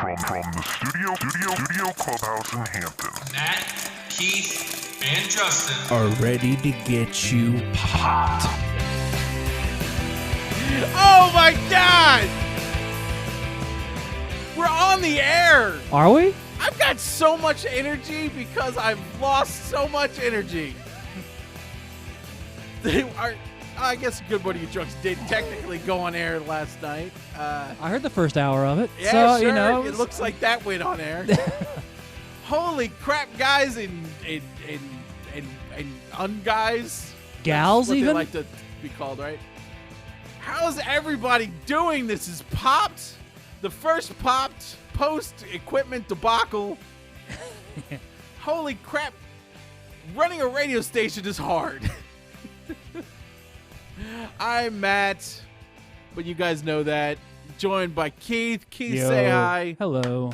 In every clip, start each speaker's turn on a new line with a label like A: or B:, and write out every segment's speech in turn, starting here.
A: from the studio clubhouse in Hampton.
B: Matt, Keith, and Justin
C: are ready to get you popped.
D: Oh my God! We're on the air!
E: Are we?
D: I've got so much energy because I've lost so much energy. I guess Good Morning Drunks did technically go on air last night.
E: I heard the first hour of it.
D: Yeah,
E: so,
D: sure.
E: you know,
D: It looks like that went on air. Holy crap, guys and unguys.
E: Gals
D: That's what
E: even?
D: they like to be called, right? How's everybody doing? This is Popped. The first Popped post-equipment debacle. Holy crap. Running a radio station is hard. I'm Matt, but you guys know that. Joined by Keith. Keith,
E: Yo.
D: say hi.
E: Hello.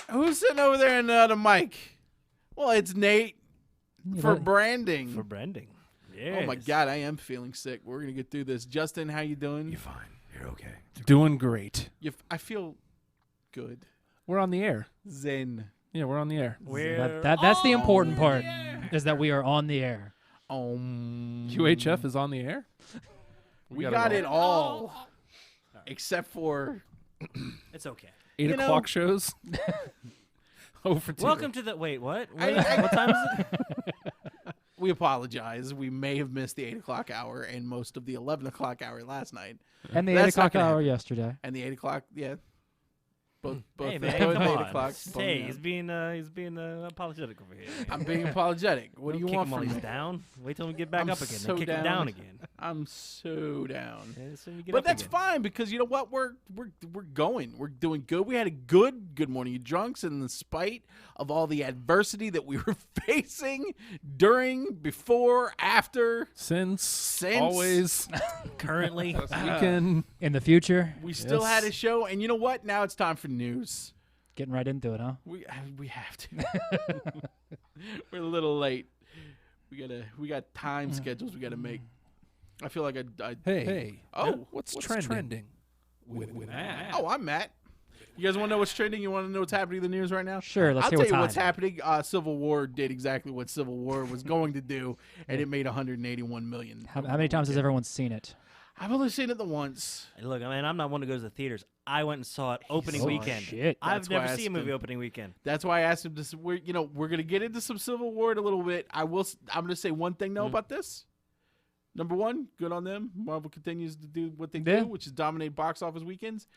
D: Who's sitting over there in the mic? Well, it's Nate for branding.
C: For branding.
D: Oh my God, I am feeling sick. We're gonna get through this. Justin, how you doing?
C: You're fine. You're okay. Doing great.
D: I feel good.
C: We're on the air.
D: Zen.
C: Yeah, we're on the air.
E: That's the important part,
D: yeah.
E: is that we are on the air.
C: QHF is on the air?
D: We got it all. Except for
F: It's okay.
C: 8 o'clock shows? Over to
F: Welcome to the what?
D: I-
F: What time is it?
D: we apologize. We may have missed the 8 o'clock hour and most of the 11 o'clock hour last night.
E: And the
D: That's
E: 8
D: not
E: o'clock
D: gonna
E: hour
D: happen.
E: yesterday.
D: And the 8 o'clock, yeah. Both
F: Hey
D: the
F: man,
D: both
F: come
D: 8
F: on.
D: o'clock.
F: Hey,
D: both-
F: he's being apologetic over here.
D: I'm being apologetic. What do you
F: Don't
D: want
F: kick him
D: from
F: while
D: me?
F: he's down? Wait till we get back
D: I'm
F: up again.
D: so
F: Then kick him
D: down.
F: down again.
D: I'm so down.
F: Yeah, so you get
D: But
F: up
D: that's
F: again.
D: fine because you know what? We're going. We're doing good. We had a good morning, you drunks, in spite of all the adversity that we were facing during, before, after.
C: Since always.
F: Currently,
C: Weekend.
E: In the future,
D: We still
C: Yes.
D: had a show, and you know what? Now it's time for news.
E: getting right into it, huh?
D: We have to. We're a little late. We got time schedules we gotta make. I feel like I
C: Hey.
D: Oh,
C: what's trending? With Matt.
D: Oh, I'm Matt. You guys want to know what's trending? You want to know what's happening in the news right now?
E: Sure, let's
D: I'll
E: hear
D: tell
E: what's
D: you what's
E: hot.
D: happening. Civil War did exactly what Civil War was going to do, and it made 181 million.
E: How many times has everyone seen it?
D: I've only seen it the once.
F: Hey, look, man, I'm not one to go to the theaters. I went and saw it opening
E: Oh,
F: weekend.
E: shit.
D: That's
F: I've
D: why I
F: never seen a
D: asked
F: movie
D: him.
F: opening weekend.
D: That's why I asked him to. We're gonna get into some Civil War in a little bit. I'm gonna say one thing though about this. Number one, good on them. Marvel continues to do what they
E: Yeah.
D: do, which is dominate box office weekends.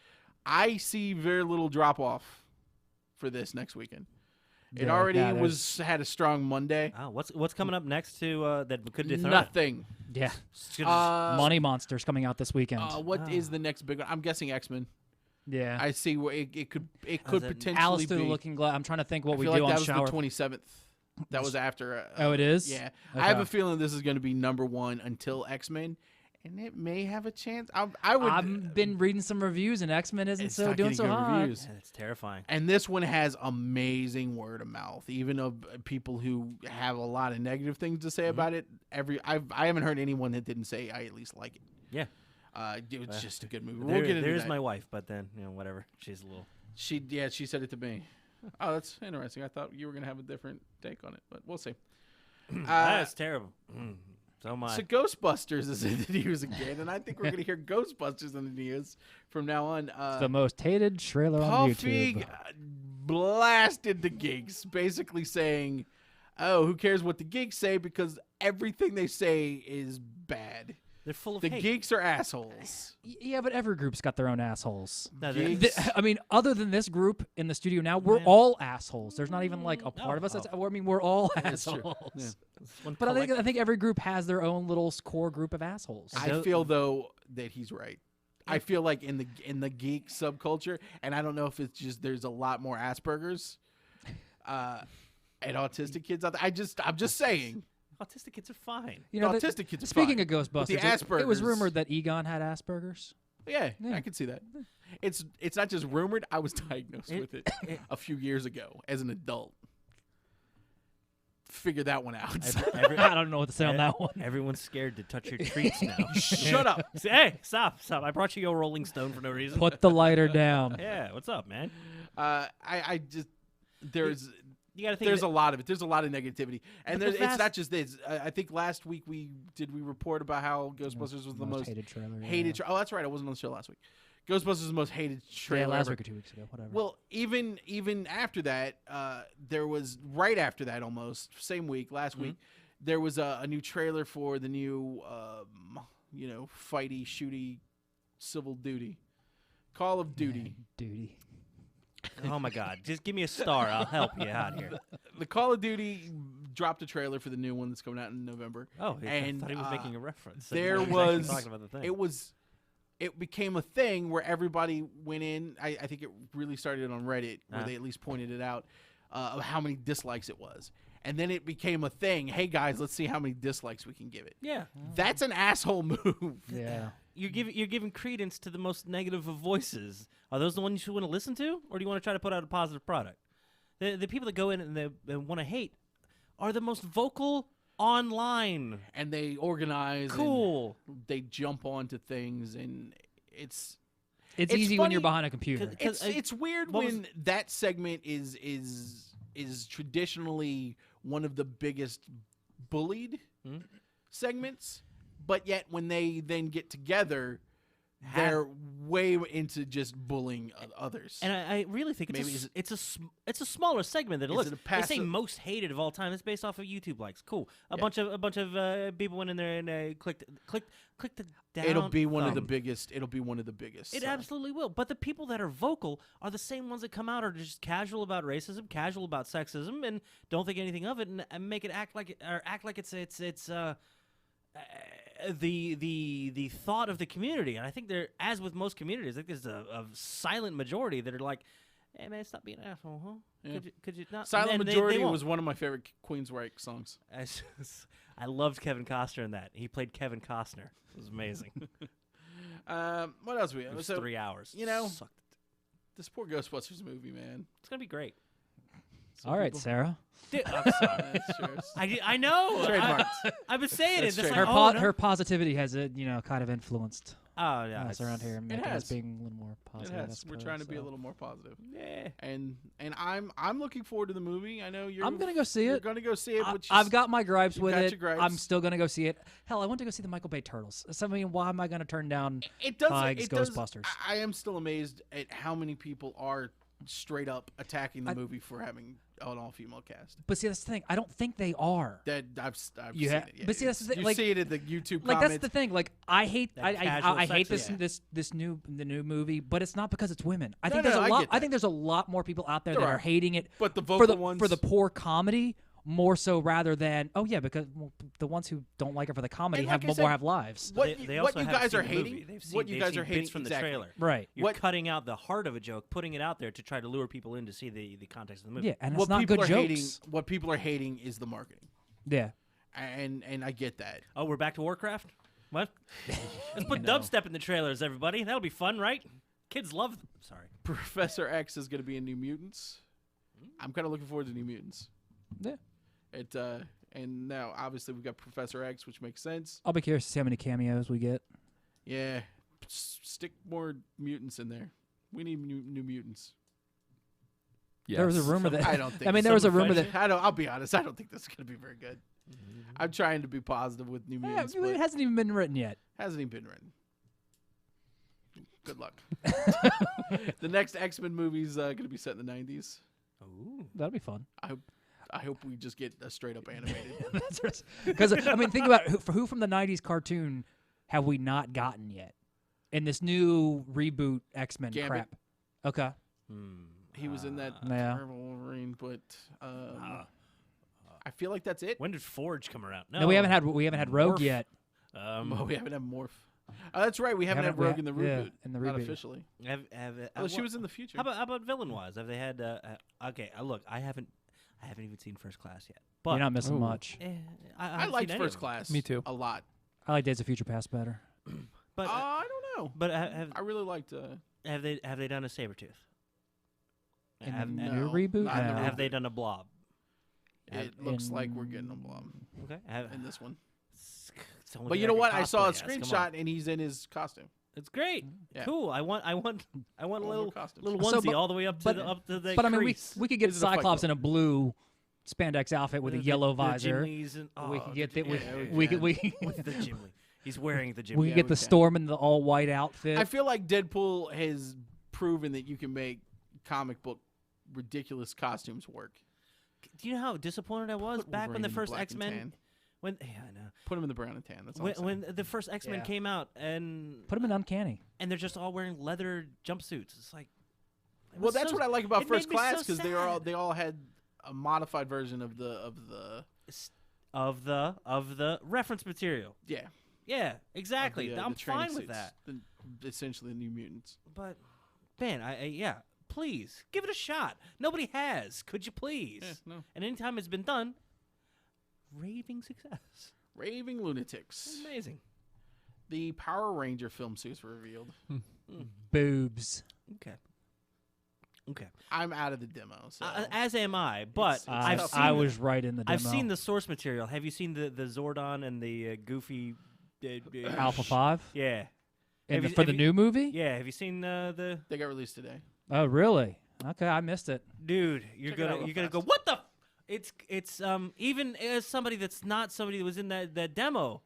D: I see very little drop off for this next weekend. It
E: Yeah,
D: already
E: yeah, there's-
D: had a strong Monday.
F: Oh, what's coming up next to that could dethrone it?
D: Nothing.
E: Yeah.
F: It's just-
E: Money Monsters coming out this weekend.
D: What is the next big one? I'm guessing X-Men.
E: yeah.
D: I see where it could
F: it-
D: potentially
E: Alice through
D: be.
E: the Looking Glass. I'm trying to think what
D: I
E: we
D: feel
E: do
D: like that
E: on
D: was
E: Shower.
D: the 27th. That was after.
E: Oh, it is?
D: Yeah, I have a
E: Okay.
D: feeling this is going to be number one until X-Men, and it may have a chance. I would.
E: I've been reading some reviews, and X-Men isn't
D: It's
E: so
D: not
E: doing
D: getting
E: so
D: good
E: hot.
D: reviews.
F: Man, it's terrifying.
D: And this one has amazing word of mouth, even of people who have a lot of negative things to say about it. I haven't heard anyone that didn't say I at least like it.
F: Yeah.
D: It was just a good movie.
F: There,
D: We'll get into
F: there's
D: that.
F: my wife, but then whatever. She's a little.
D: She said it to me. Oh, that's interesting. I thought you were gonna have a different take on it, but we'll see.
F: That's terrible. So am I.
D: So Ghostbusters is in the news again, and I think we're gonna hear Ghostbusters in the news from now on.
E: The most hated trailer on
D: Puffy
E: YouTube.
D: blasted the geeks, basically saying, "Oh, who cares what the geeks say because everything they say is bad.
F: They're full of
D: The
F: hate.
D: geeks are assholes."
E: Yeah, but every group's got their own assholes.
F: No, they're-
D: Geeks.
E: I mean, other than this group in the studio now, we're all assholes. There's not even like a part of us that's. I mean, we're all
D: That's true.
E: assholes.
D: Yeah.
F: one
E: But I
F: collect-
E: think every group has their own little core group of assholes.
D: I feel though that he's right. I feel like in the geek subculture, and I don't know if it's just there's a lot more Asperger's and autistic kids out there. I'm just saying.
F: autistic kids are fine.
E: You know,
D: autistic kids are
E: Speaking
D: fine,
E: of
D: but the
E: Ghostbusters, it was
D: Asperger's-
E: rumored that Egon had Asperger's.
D: Yeah,
E: Yeah.
D: I can see that. It's not just rumored. I was diagnosed with it a few years ago as an adult. figure that one out.
E: I don't know what to say on that one.
F: Everyone's scared to touch your treats now.
D: Shut up.
F: Say, hey, stop! I brought you a Rolling Stone for no reason.
E: Put the lighter down.
F: Yeah, what's up, man?
D: I just there's
F: You got to think.
D: there's a lot of it. There's a lot of negativity, and
F: But the
D: it's not just this. I think last week we report about how Ghostbusters was the most
E: hated trailer.
D: hated. Oh, that's right. I wasn't on the show last week. Ghostbusters was the most hated trailer.
E: last
D: ever.
E: week or 2 weeks ago, whatever.
D: Well, even after that, there was right after that, almost same week, last week, there was a new trailer for the new, fighty, shooty, Civil Duty, Call of Duty.
E: Duty.
F: Oh my God! Just give me a star. I'll help you out here.
D: The Call of Duty dropped a trailer for the new one that's coming out in November.
F: Oh,
D: and
F: I thought he was making a reference.
D: There
F: He actually
D: was
F: talking about the thing.
D: it became a thing where everybody went in. I think it really started on Reddit, where they at least pointed it out of how many dislikes it was. And then it became a thing. Hey, guys, let's see how many dislikes we can give it.
F: Yeah,
D: That's an asshole move.
E: Yeah.
F: you're giving credence to the most negative of voices. Are those the ones you want to listen to, or do you want to try to put out a positive product? The people that go in and they want to hate are the most vocal online.
D: And they organize.
F: Cool.
D: And they jump onto things, and it's
E: Easy when you're
D: funny.
E: behind a computer.
D: It's weird
F: what was-
D: when that segment is traditionally one of the biggest bullied segments, but yet when they then get together, they're way into just bullying others.
F: And I really think it's a smaller segment than it looks.
D: it a
F: They say
D: passive-
F: most hated of all time. It's based off of YouTube likes. Cool. A bunch of people went in there and clicked the down.
D: It'll be one of the
F: thumb.
D: biggest. It'll be one of the biggest.
F: It
D: so.
F: absolutely will. But the people that are vocal are the same ones that come out are just casual about racism, casual about sexism, and don't think anything of it, and make it act like it's the thought of the community. And I think there, as with most communities, I think there's a silent majority that are like, "Hey man, stop being an asshole, huh?
D: Yeah.
F: Could you not?"
D: Silent
F: And
D: Majority
F: won't.
D: was one of my favorite Queensryche songs.
F: I loved Kevin Costner in that. He played Kevin Costner. It was amazing.
D: What else we?
F: It was
D: So
F: 3 hours.
D: you know-
F: Sucked it.
D: this poor Ghostbusters movie, man.
F: It's gonna be great.
D: Some
E: All right,
D: people-
E: Sarah.
F: Dude, I'm sorry.
D: Sure.
F: I know.
D: Trademarked.
F: I've been saying
D: That's
F: it. It's
D: trademarked.
F: like,
E: Her positivity has kind of influenced
F: Oh yeah,
E: us around here, making
D: has.
E: us being a little more
D: It
E: positive. I
D: has. We're trying to be a
E: suppose,
D: little more positive.
F: Yeah.
D: And I'm looking forward to the movie. I know you're.
E: I'm gonna go see
D: You're
E: it.
D: gonna go see it. But
E: I've got my gripes
D: you've
E: with
D: got
E: it.
D: your gripes.
E: I'm still gonna go see it. Hell, I went to go see the Michael Bay Turtles. So, I mean, why am I gonna turn down
D: It does.
E: Tigers
D: It does.
E: Ghostbusters?
D: I am still amazed at how many people are straight up attacking the movie for having an all-female cast.
E: But see, that's the thing. I don't think they are.
D: That I've
E: You
D: seen
E: ha-
D: it. Yeah,
E: but see, that's the thing,
D: you
E: like-
D: see it at the YouTube
E: Like
D: comments.
E: that's the thing. Like I hate
F: That
E: I
F: casual
E: hate
F: sexism.
E: this the new movie, but it's not because it's women. I think
D: No,
E: there's
D: I
E: a lot.
D: get
E: I
D: that.
E: think there's a lot more people out there
D: There
E: that
D: are.
E: are hating it
D: But the
E: for
D: vocal
E: the
D: ones
E: for the poor comedy more so rather than because the ones who don't like it for the comedy
D: And
E: have
D: like I
E: more
D: said,
E: have lives.
D: What
F: They
D: what
F: also
D: you
F: haven't
D: guys
F: seen
D: are
F: the movie.
D: hating.
F: They've seen,
D: What you
F: they've
D: guys
F: seen
D: are hating
F: bits from
D: exactly.
F: the trailer.
E: Right.
F: You're
D: What-
F: cutting out the heart of a joke, putting it out there to try to lure people in to see the context of the movie.
E: Yeah, and it's
D: What
E: not
D: people
E: good
D: are
E: jokes.
D: hating. What people are hating is the marketing,
E: Yeah.
D: and I get that.
F: Oh, we're back to Warcraft? What? Let's put dubstep in the trailers, everybody. That'll be fun, right? Kids love them. Sorry.
D: Professor X is going to be in New Mutants. I'm kind of looking forward to New Mutants.
E: Yeah.
D: It and now obviously we've got Professor X, which makes sense.
E: I'll be curious to see how many cameos we get.
D: Yeah, stick more mutants in there. We need new mutants.
C: Yes.
E: There was a rumor that
D: I don't think.
E: I mean, there was a
D: some
E: rumor that
D: offensive- I don't. I'll be honest. I don't think this is going to be very good. I'm trying to be positive with New Mutants,
E: it
D: but
E: hasn't even been written yet.
D: hasn't even been written. Good luck. The next X-Men movie's going to be set in the 90s.
F: Ooh.
E: That'll be fun.
D: I hope we just get a straight up animated.
E: Because I mean, think about who from the '90s cartoon have we not gotten yet in this new reboot X-Men
D: Gambit.
E: crap? Okay.
D: He was in that
E: Yeah.
D: terrible Wolverine, but I feel like that's it.
F: When did Forge come around?
E: No, we haven't had Rogue
F: Morph.
E: yet.
D: Oh, we haven't had Morph. Oh, that's right. We haven't had Rogue in the reboot.
E: in the
D: Not
E: reboot.
D: officially.
F: Well,
D: She was in the future.
F: How about villain wise? Have they had? Okay, look, I haven't even seen First Class yet. But
E: You're not missing
C: Ooh.
E: much.
D: I
F: haven't
D: liked
F: seen any of
D: First
F: them.
D: Class.
C: Me too.
D: A lot.
E: I like Days of Future Past better.
F: But
D: I don't know.
F: but have
D: I really liked.
F: have they done a Sabretooth?
E: In
F: Have,
E: the
F: have-
E: new
D: No,
E: reboot?
D: not in the
E: No.
F: have they done a Blob?
D: It looks like we're getting a Blum
F: Okay.
D: in this one.
F: It's only
D: But you know what? I saw a screenshot and he's in his costume.
F: It's great.
D: Yeah.
F: Cool. I want a
D: more
F: little
D: costumes.
F: little
E: So,
F: onesie
E: but-
F: all the way up to
E: but-
F: the
E: But I mean,
F: crease.
E: we could get
D: This is a Fight
E: Cyclops
D: Club.
E: in a blue spandex outfit with a yellow visor.
F: The Gimlis and,
E: We
F: oh,
E: could get
F: the
E: the, we,
F: Gimli.
E: we could we,
F: With the Gimli. He's wearing the Gimli.
E: we could get the
D: can.
E: Storm in the all white outfit.
D: I feel like Deadpool has proven that you can make comic book ridiculous costumes work.
F: Do you know how disappointed I was
D: Put
F: back when
D: Wolverine
F: the
D: in
F: first
D: black and
F: X-Men
D: tan.
F: when yeah, I know.
D: Put him in the brown and tan. That's all I'm saying.
F: When the first X-Men
E: Yeah.
F: came out and
E: Put him in uncanny.
F: they're just all wearing leather jumpsuits. It's like it
D: Well,
F: was
D: that's
F: so-
D: what I like about
F: it made
D: First
F: me
D: Class
F: so
D: because
F: sad.
D: they all had a modified version of the
F: of the reference material.
D: yeah
F: Yeah,
D: of
F: exactly.
D: the,
F: I'm
D: the training
F: fine with
D: suits,
F: that.
D: essentially the New Mutants.
F: But man, I yeah, please give it a shot. Nobody has. Could you please?
D: no.
F: And anytime it's been done, raving success.
D: Raving lunatics.
F: Amazing.
D: The Power Ranger film suits were revealed.
E: Boobs.
F: Okay. Okay.
D: I'm out of the demo. So
F: As am I, but
D: It's
F: I've
D: tough.
F: seen
E: I
F: the-
E: was right in the demo.
F: I've seen the source material. Have you seen the Zordon and the Goofy?
E: Alpha 5
F: Yeah.
E: and
F: Have you-
E: for
F: have
E: the
F: you-
E: new movie.
F: Yeah. Have you seen the
D: they got released today.
E: Oh, really? Okay, I missed it.
F: dude? You're
D: Check it out
F: gonna
D: real
F: you're gonna go.
D: fast.
F: What the? It's even as somebody that's not somebody that was in that demo,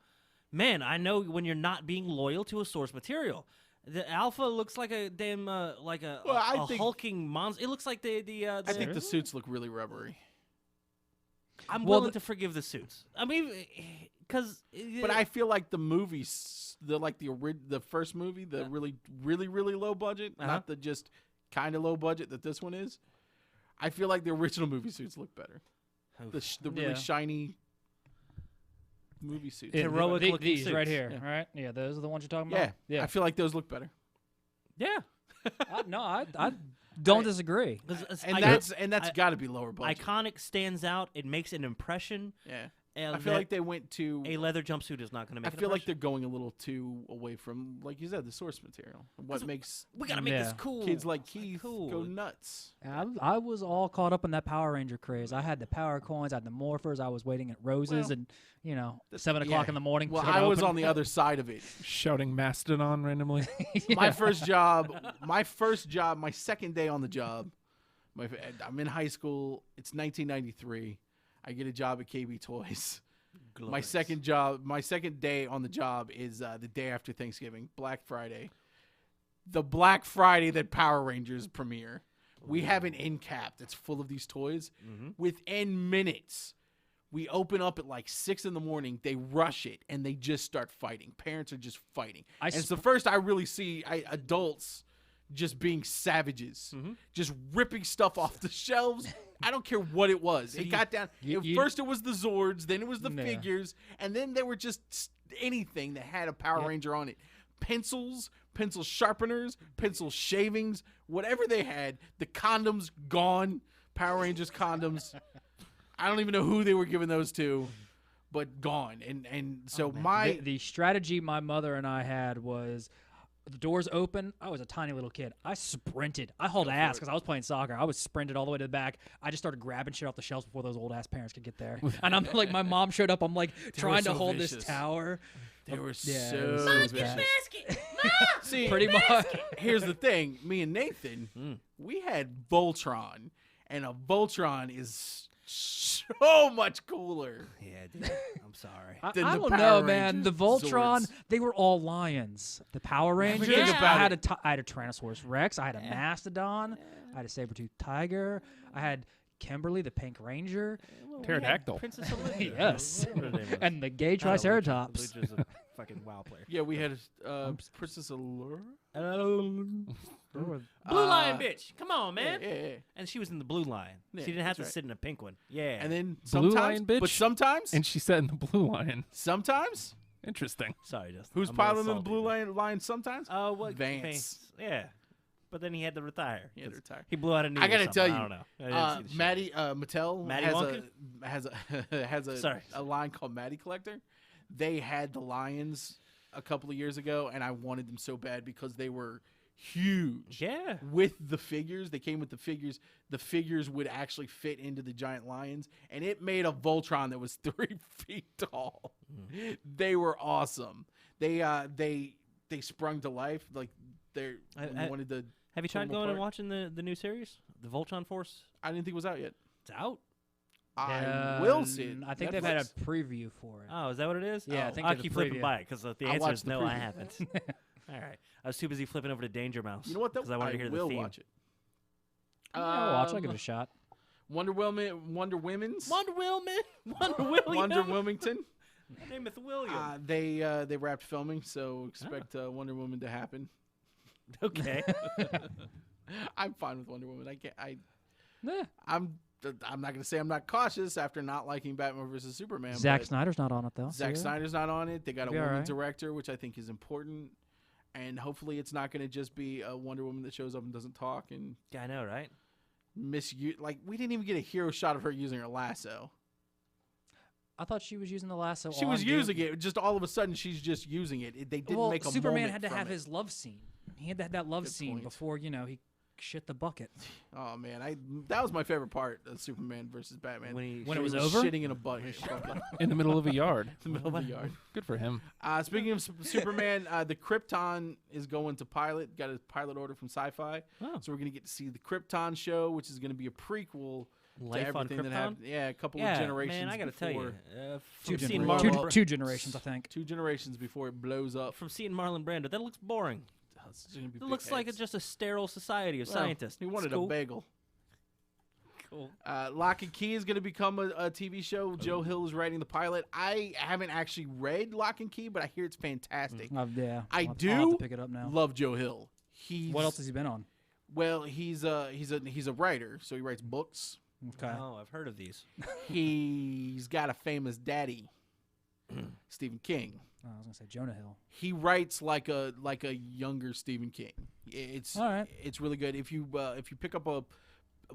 F: man. I know when you're not being loyal to a source material. The Alpha looks like a damn like a,
D: Well, I
F: a
D: think-
F: hulking monster. It looks like the
D: I think the suits look really rubbery.
F: I'm
E: Well,
F: willing to forgive the suits. I mean, because
D: But I feel like the movies, the first movie, the really low budget,
F: Uh-huh.
D: not the just kind of low budget that this one is. I feel like the original movie suits look better. The really
E: Yeah.
D: shiny movie suits.
E: Yeah,
F: Heroic looking
E: these right
F: suits.
E: here,
D: Yeah.
E: right? Yeah, those are the ones you're talking
D: yeah,
E: about. Yeah.
D: I feel like those look better.
F: yeah.
E: I don't disagree.
D: And that's got to be lower budget.
F: Iconic stands out. It makes an impression.
D: Yeah.
F: And
D: I feel like they went to.
F: a leather jumpsuit is not going to
D: I
F: make.
D: feel
F: an
D: like they're
F: impression.
D: going a little too away from, like you said, the source material. What makes
F: We gotta make this
E: Yeah.
F: cool.
D: kids like
F: It's
D: Keith
F: cool.
D: go nuts?
E: I was all caught up in that Power Ranger craze. I had the Power Coins, I had the Morphers. I was waiting at Roses,
D: Well,
E: and 7 o'clock in the morning.
D: Well,
E: to get
D: I was
E: open.
D: on the other side of it.
C: Shouting Mastodon randomly.
D: My first job, my second day on the job. I'm in high school. It's 1993. I get a job at KB Toys. My second day on the job is the day after Thanksgiving, Black Friday. The Black Friday that Power Rangers premiere. We have an end cap that's full of these toys. Within minutes, we open up at like 6 a.m. They rush it and they just start fighting. Parents are just fighting. And it's the first I really see adults just being savages, just ripping stuff off the shelves. I don't care what it was. It got down. First it was the Zords, then it was the
E: Yeah.
D: figures, and then there were just anything that had a Power Ranger on it. Pencils, pencil sharpeners, pencil shavings, whatever they had. The condoms gone. Power Rangers condoms. I don't even know who they were giving those to, but gone. And so
E: The strategy my mother and I had was the doors open. I was a tiny little kid. I sprinted. I hauled ass because I was playing soccer. I was sprinted all the way to the back. I just started grabbing shit off the shelves before those old ass parents could get there. And I'm like, my mom showed up. I'm like trying to
D: so
E: hold
D: vicious.
E: this tower.
D: they were
E: Yeah,
D: so
E: it was
D: vicious. See,
E: Pretty much.
D: here's the thing. Me and Nathan, we had Voltron, and a Voltron is so much cooler.
F: Yeah, dude. I'm sorry.
E: I
D: than the
E: don't
D: Power
E: know, man.
D: Rangers,
E: The Voltron,
D: Zords.
E: they were all lions. The Power Rangers,
D: Think about
E: I had a Tyrannosaurus Rex. I had a Mastodon. I had a saber-toothed tiger. I had Kimberly, the Pink Ranger.
C: Pterodactyl.
F: Princess Olivia.
E: Yes.
F: Whatever her name was.
E: And the gay
F: Not Olivia.
E: Triceratops.
F: Olivia's a fucking WoW player.
D: Yeah, we had Princess Allure.
F: Blue Lion bitch. Come on, man.
D: Yeah.
F: And she was in the Blue Lion.
D: Yeah,
F: she didn't have to
D: that's right.
F: sit in a pink one. Yeah.
D: And then
C: Blue
D: sometimes,
C: Lion bitch?
D: but sometimes,
C: And she sat in the Blue Lion.
D: sometimes,
C: Interesting.
F: sorry, Justin.
D: who's
F: I'm a little
D: piloting the
F: salty.
D: Blue Line? Sometimes,
F: Oh, what?
D: Vance.
F: Yeah. But then he had to retire.
D: He had to
F: 'cause
D: retire.
F: He blew out a knee.
D: I
F: or
D: gotta
F: something.
D: tell you,
F: I don't know. I didn't see the show.
D: Maddie Mattel
F: Maddie
D: has a
F: Sorry.
D: a line called Maddie Collector. They had the lions a couple of years ago, and I wanted them so bad because they were huge.
F: Yeah.
D: With the figures, they came with the figures. The figures would actually fit into the giant lions, and it made a Voltron that was 3 feet tall. They were awesome. They sprung to life. Like they wanted to.
F: Have you
D: pull
F: tried
D: them
F: going and
D: apart.
F: watching the new series, the Voltron Force?
D: I didn't think it was out yet.
F: It's out.
D: I will see it.
E: I think they've had a
D: Netflix.
E: preview for it.
F: Oh, is that what it is?
E: Yeah, I
F: Oh,
E: think
F: I'll
E: there's a
F: keep flipping
E: preview.
F: by it because the
D: I'll
F: answer
D: watch
F: is
D: the
F: no, I
D: preview.
F: haven't. All right, I was too busy flipping over to Danger Mouse.
D: You know what? Though?
F: Because I wanted to hear
D: will
F: the theme.
D: watch it.
E: Yeah, I'll watch. I'll give it a shot.
D: Wonder Women's
F: Wonder Wilman, Wonder William,
D: Wonder Wilmington.
F: My name is William.
D: They wrapped filming, so expect Wonder Woman to happen.
F: Okay.
D: I'm fine with Wonder Woman.
E: Yeah.
D: I'm not gonna say I'm not cautious after not liking Batman versus Superman.
E: Zack
D: but
E: Snyder's not on it though.
D: Zack
E: so
D: Snyder's not on it. They got a
E: Be
D: woman
E: alright.
D: director, which I think is important. And hopefully, it's not gonna just be a Wonder Woman that shows up and doesn't talk and
F: I know, right?
D: like we didn't even get a hero shot of her using her lasso.
E: I thought she was using the lasso.
D: She was using it. Just all of a sudden, she's just using it. They didn't
E: Well,
D: make a
E: Superman
D: moment
E: had to
D: from
E: have
D: it.
E: his love scene. He had to have that love
D: Good
E: scene
D: point.
E: before he shit the bucket.
D: Oh man, that was my favorite part of Superman versus Batman.
F: When he
E: When it
D: He
E: was
D: was
E: over?
D: shitting in a bucket
C: In the middle of a yard.
D: in the middle of the yard.
C: Good for him.
D: Speaking of Superman, the Krypton is going to pilot. Got a pilot order from Sci-Fi,
F: Oh.
D: so we're gonna get to see the Krypton show, which is gonna be a prequel
F: Life
D: to
F: on
D: everything that
F: Krypton?
D: happened. Yeah, a couple
F: Yeah,
D: of generations.
F: man, I gotta tell
D: before,
F: you,
E: Two,
F: from seeing
E: genera-
F: Marlon,
E: two generations, I think.
D: 2 generations before it blows up.
F: from seeing Marlon Brando, that looks boring.
D: It's gonna be
F: It
D: big
F: looks like
D: heads.
F: it's just a sterile society of
D: Well,
F: scientists.
D: He wanted
F: It's cool.
D: a bagel.
F: Cool.
D: Lock and Key is going to become a TV show.
F: Oh.
D: Joe Hill is writing the pilot. I haven't actually read Lock and Key, but I hear it's fantastic.
E: Yeah.
D: I
E: I'll have
D: do
E: to pick it up now.
D: Love Joe Hill.
E: What else has he been on?
D: Well, he's a writer, so he writes books.
E: Okay.
F: Oh, I've heard of these.
D: He's got a famous daddy, Stephen King.
E: Oh, I was gonna say Jonah Hill.
D: He writes like a younger Stephen King. It's
E: All right.
D: It's really good. If you pick up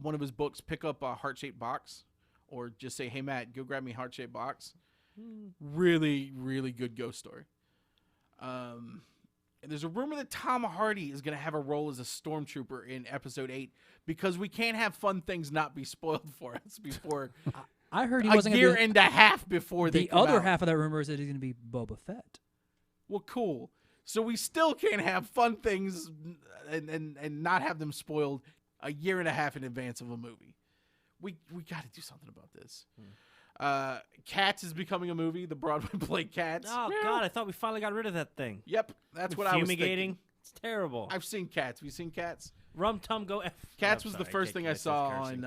D: one of his books, pick up a Heart-Shaped Box, or just say, "Hey Matt, go grab me a Heart-Shaped Box." Really, really good ghost story. And there's a rumor that Tom Hardy is going to have a role as a stormtrooper in Episode 8 because we can't have fun things not be spoiled for us before
E: I heard he
D: a
E: wasn't
D: year
E: gonna be.
D: and a half before they
E: The
D: come
E: other
D: out.
E: half of that rumor is that he's gonna be Boba Fett.
D: Well, cool. So we still can't have fun things and not have them spoiled a year and a half in advance of a movie. We got to do something about this. Cats is becoming a movie. The Broadway play Cats.
F: Oh God, I thought we finally got rid of that thing.
D: Yep, that's what I was
F: Fumigating.
D: thinking.
F: It's terrible.
D: I've seen Cats. Have you seen Cats?
F: Rum tum go.
D: Cats
F: I'm
D: was the
F: sorry,
D: first thing I
F: can't
D: saw
F: cursing.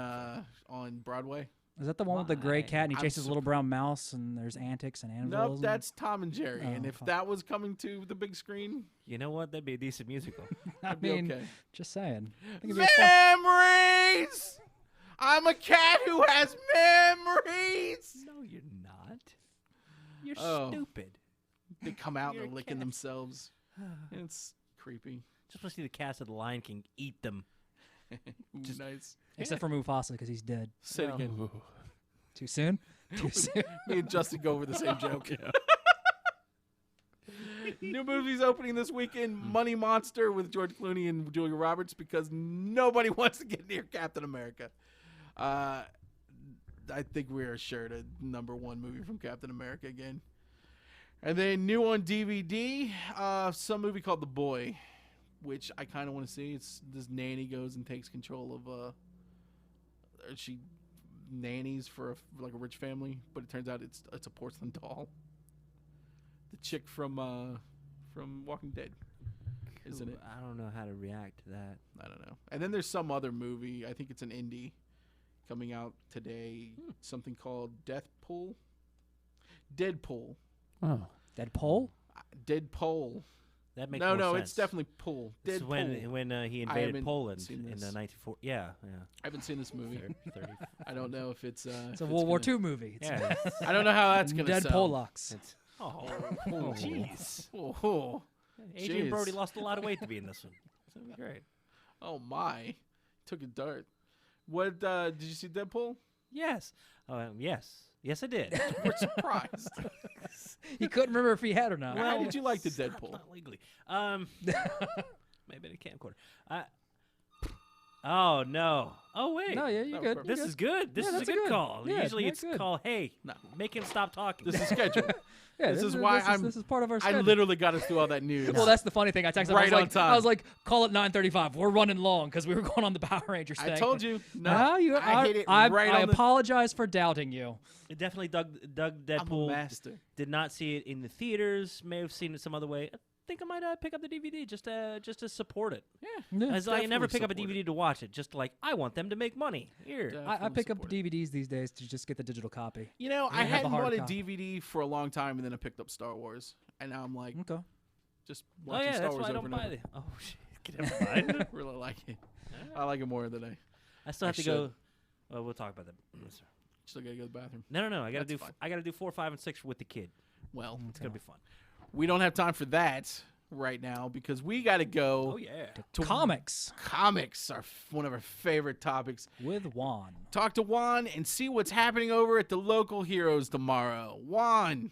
D: on Broadway.
E: Is that the one with the gray
F: Why?
E: cat and he
D: I'm
E: chases a
D: so-
E: little brown mouse and there's antics and anvils?
D: Nope,
E: and-
D: that's Tom and Jerry.
E: Oh,
D: And if
E: okay.
D: that was coming to the big screen,
F: You know what? That'd be a decent musical.
E: I
D: I'd be
E: mean,
D: okay.
E: just saying. I think it'd be a fun-
D: Memories. I'm a cat who has memories.
F: no, you're not. You're
D: Oh.
F: stupid.
D: They come out and
F: You're
D: they're
F: a
D: licking
F: cat.
D: themselves. It's creepy.
F: Just want to see the cast of the Lion King eat them.
D: Ooh, nice.
E: Except for Mufasa because he's dead.
D: Say it again.
C: Ooh.
E: Too soon? Too soon.
D: Me and Justin go over the same joke. New movies opening this weekend: Money Monster with George Clooney and Julia Roberts, because nobody wants to get near Captain America. I think we are sure to #1 movie from Captain America again. And then new on DVD, some movie called The Boy, which I kind of want to see. It's this nanny goes and takes control of she nannies for like a rich family, but it turns out it's a porcelain doll. The chick from Walking Dead, isn't it?
F: I don't know how to react to that.
D: I don't know. And then there's some other movie. I think it's an indie coming out today. Something called Deadpool.
C: Oh.
E: Deadpool?
F: That
D: Deadpool.
F: makes
D: No,
F: more sense.
D: it's definitely Pool.
F: It's
D: Deadpool.
F: when he
D: I
F: invaded
D: haven't
F: Poland
D: seen
F: in
D: this.
F: the 1940. Yeah,
D: I haven't seen this movie.
F: 30.
D: I don't know if it's.
E: It's a World War II movie. It's
F: Yeah.
D: I don't know how that's gonna
E: Deadpool
D: sell.
E: Lux.
F: It's, oh, jeez.
D: Oh,
F: Adrian
D: Jeez.
F: Brody lost a lot of weight to be in this one. It's gonna be great.
D: oh my! Took a dart. What did you see Deadpool?
F: Yes. Yes, I did.
D: We're surprised.
E: He couldn't remember if he had or not.
D: How did you like the Deadpool?
F: Not legally. maybe a camcorder. Oh no! Oh wait!
E: No, yeah, you're
D: No,
E: good.
D: perfect.
F: This
E: you're
F: is
E: good.
F: good. This
E: Yeah,
F: is a
E: that's a
F: good
E: good-
F: call.
E: yeah,
F: Usually
E: that's
F: it's
E: good.
F: call, hey,
D: No.
F: make him stop talking.
E: Uh,
D: This is scheduled.
E: Yeah,
D: This is why
E: this is part of our
D: I
E: schedule.
D: literally got us through all that news.
E: Well, that's the funny thing. I texted him.
D: Right
E: I was
D: on
E: like,
D: time.
E: I was like, call it 9:35. We're running long because we were going on the Power Rangers thing.
D: I told you. No,
E: No, you.
D: I hit it
E: I
D: right
E: I
D: on the.
E: apologize for doubting you.
F: It definitely Doug
D: I'm a
F: Deadpool
D: master.
F: did not see it in the theaters. May have seen it some other way. I think I might pick up the DVD just to support it.
E: Yeah.
F: As I never
D: definitely
F: pick up a
D: support
F: DVD to watch it. Just like I want them to make money. Here.
E: I
D: Definitely
E: pick up
D: support it.
E: DVDs these days to just get the digital copy.
D: You know, I
E: have the
D: hadn't
E: hard
D: bought a
E: copy.
D: DVD for a long time, and then I picked up Star Wars, and now I'm like
E: Okay.
D: just
F: Oh
D: watching
F: yeah,
D: Star
F: that's
D: Wars
F: why I
D: over
F: don't
D: and
F: buy
D: over.
F: it. Oh shit, get out of mind.
D: Really like it. I like it more than
F: I still have to
D: should.
F: go. Oh, we'll talk about that.
D: still gotta go to the bathroom.
F: No. I gotta
D: That's
F: do.
D: fine.
F: I gotta do 4, 5, and 6 with the kid.
D: Well,
F: It's gonna be fun.
D: we don't have time for that right now because we gotta go.
F: Oh yeah.
D: to
E: Comics
D: Comics are one of our favorite topics.
E: with Juan.
D: Talk to Juan and see what's happening over at the local heroes tomorrow. Juan,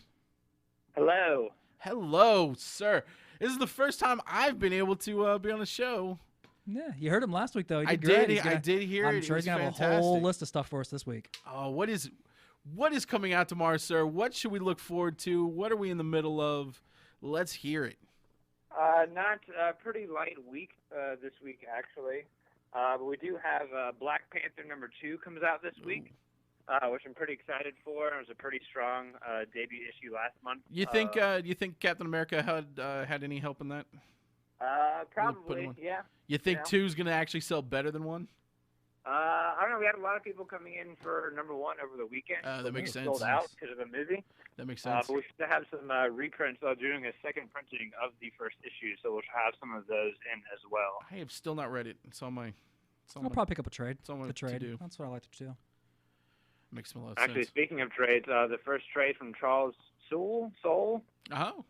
G: Hello.
D: hello, sir. This is the first time I've been able to be on a show.
E: Yeah, you heard him last week though. He
D: I
E: did great.
D: did.
E: He's
D: I
E: gonna-
D: did hear
E: I'm
D: it.
E: sure
D: It
E: he's
D: was
E: gonna have a whole
D: fantastic.
E: list of stuff for us this week.
D: Oh, what is coming out tomorrow, sir? What should we look forward to? What are we in the middle of? Let's hear it.
G: Not a pretty light week this week, actually. But we do have Black Panther #2 comes out this week, which I'm pretty excited for. It was a pretty strong debut issue last month.
D: You think Captain America had any help in that?
G: Probably,
D: one.
G: yeah.
D: You think
G: Yeah.
D: two's gonna actually sell better than one?
G: I don't know. We had a lot of people coming in for #1 over the weekend.
D: That
G: so
D: makes
G: it
D: sense.
G: Sold out because of the movie.
D: That makes sense.
G: But we should have some reprints. Doing a second printing of the first issue, so we'll have some of those in as well.
D: I have still not read it. It's on my.
E: I'll probably pick up a trade.
D: it's on my
E: The trade.
D: to-do.
E: That's what I like to do.
D: Makes a lot of
G: Actually,
D: sense.
G: speaking of trades, the first trade from Charles Soule,
D: Oh,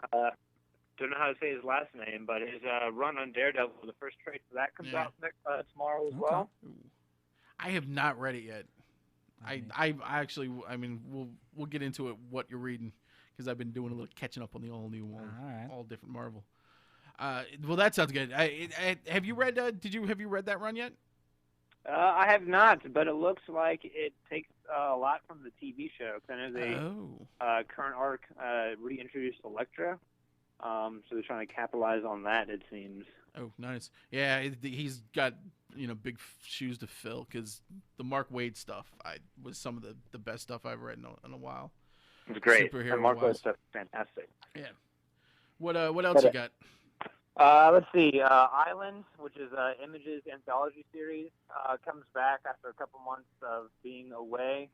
G: don't know how to say his last name, but his run on Daredevil, the first trade for that comes
D: Yeah.
G: out tomorrow as
E: Okay.
G: well.
D: I have not read it yet.
E: mean-
D: I actually, I mean, we'll get into it. What you're reading, because I've been doing a little catching up on the all new one,
E: All right.
D: all different Marvel. Well, that sounds good. Have you read? Have you read that run yet?
G: I have not, but it looks like it takes a lot from the TV show. 'Cause I know they
D: Oh,
G: current arc reintroduced Elektra, so they're trying to capitalize on that. It seems.
D: oh, nice. Yeah, he's got big shoes to fill because the Mark Waid stuff was some of the best stuff I've read in a while.
G: It's great.
D: Superhero
G: And Marco
D: wise.
G: stuff is fantastic.
D: Yeah. What else you got?
G: Let's see. Island, which is Image's anthology series, comes back after a couple months of being away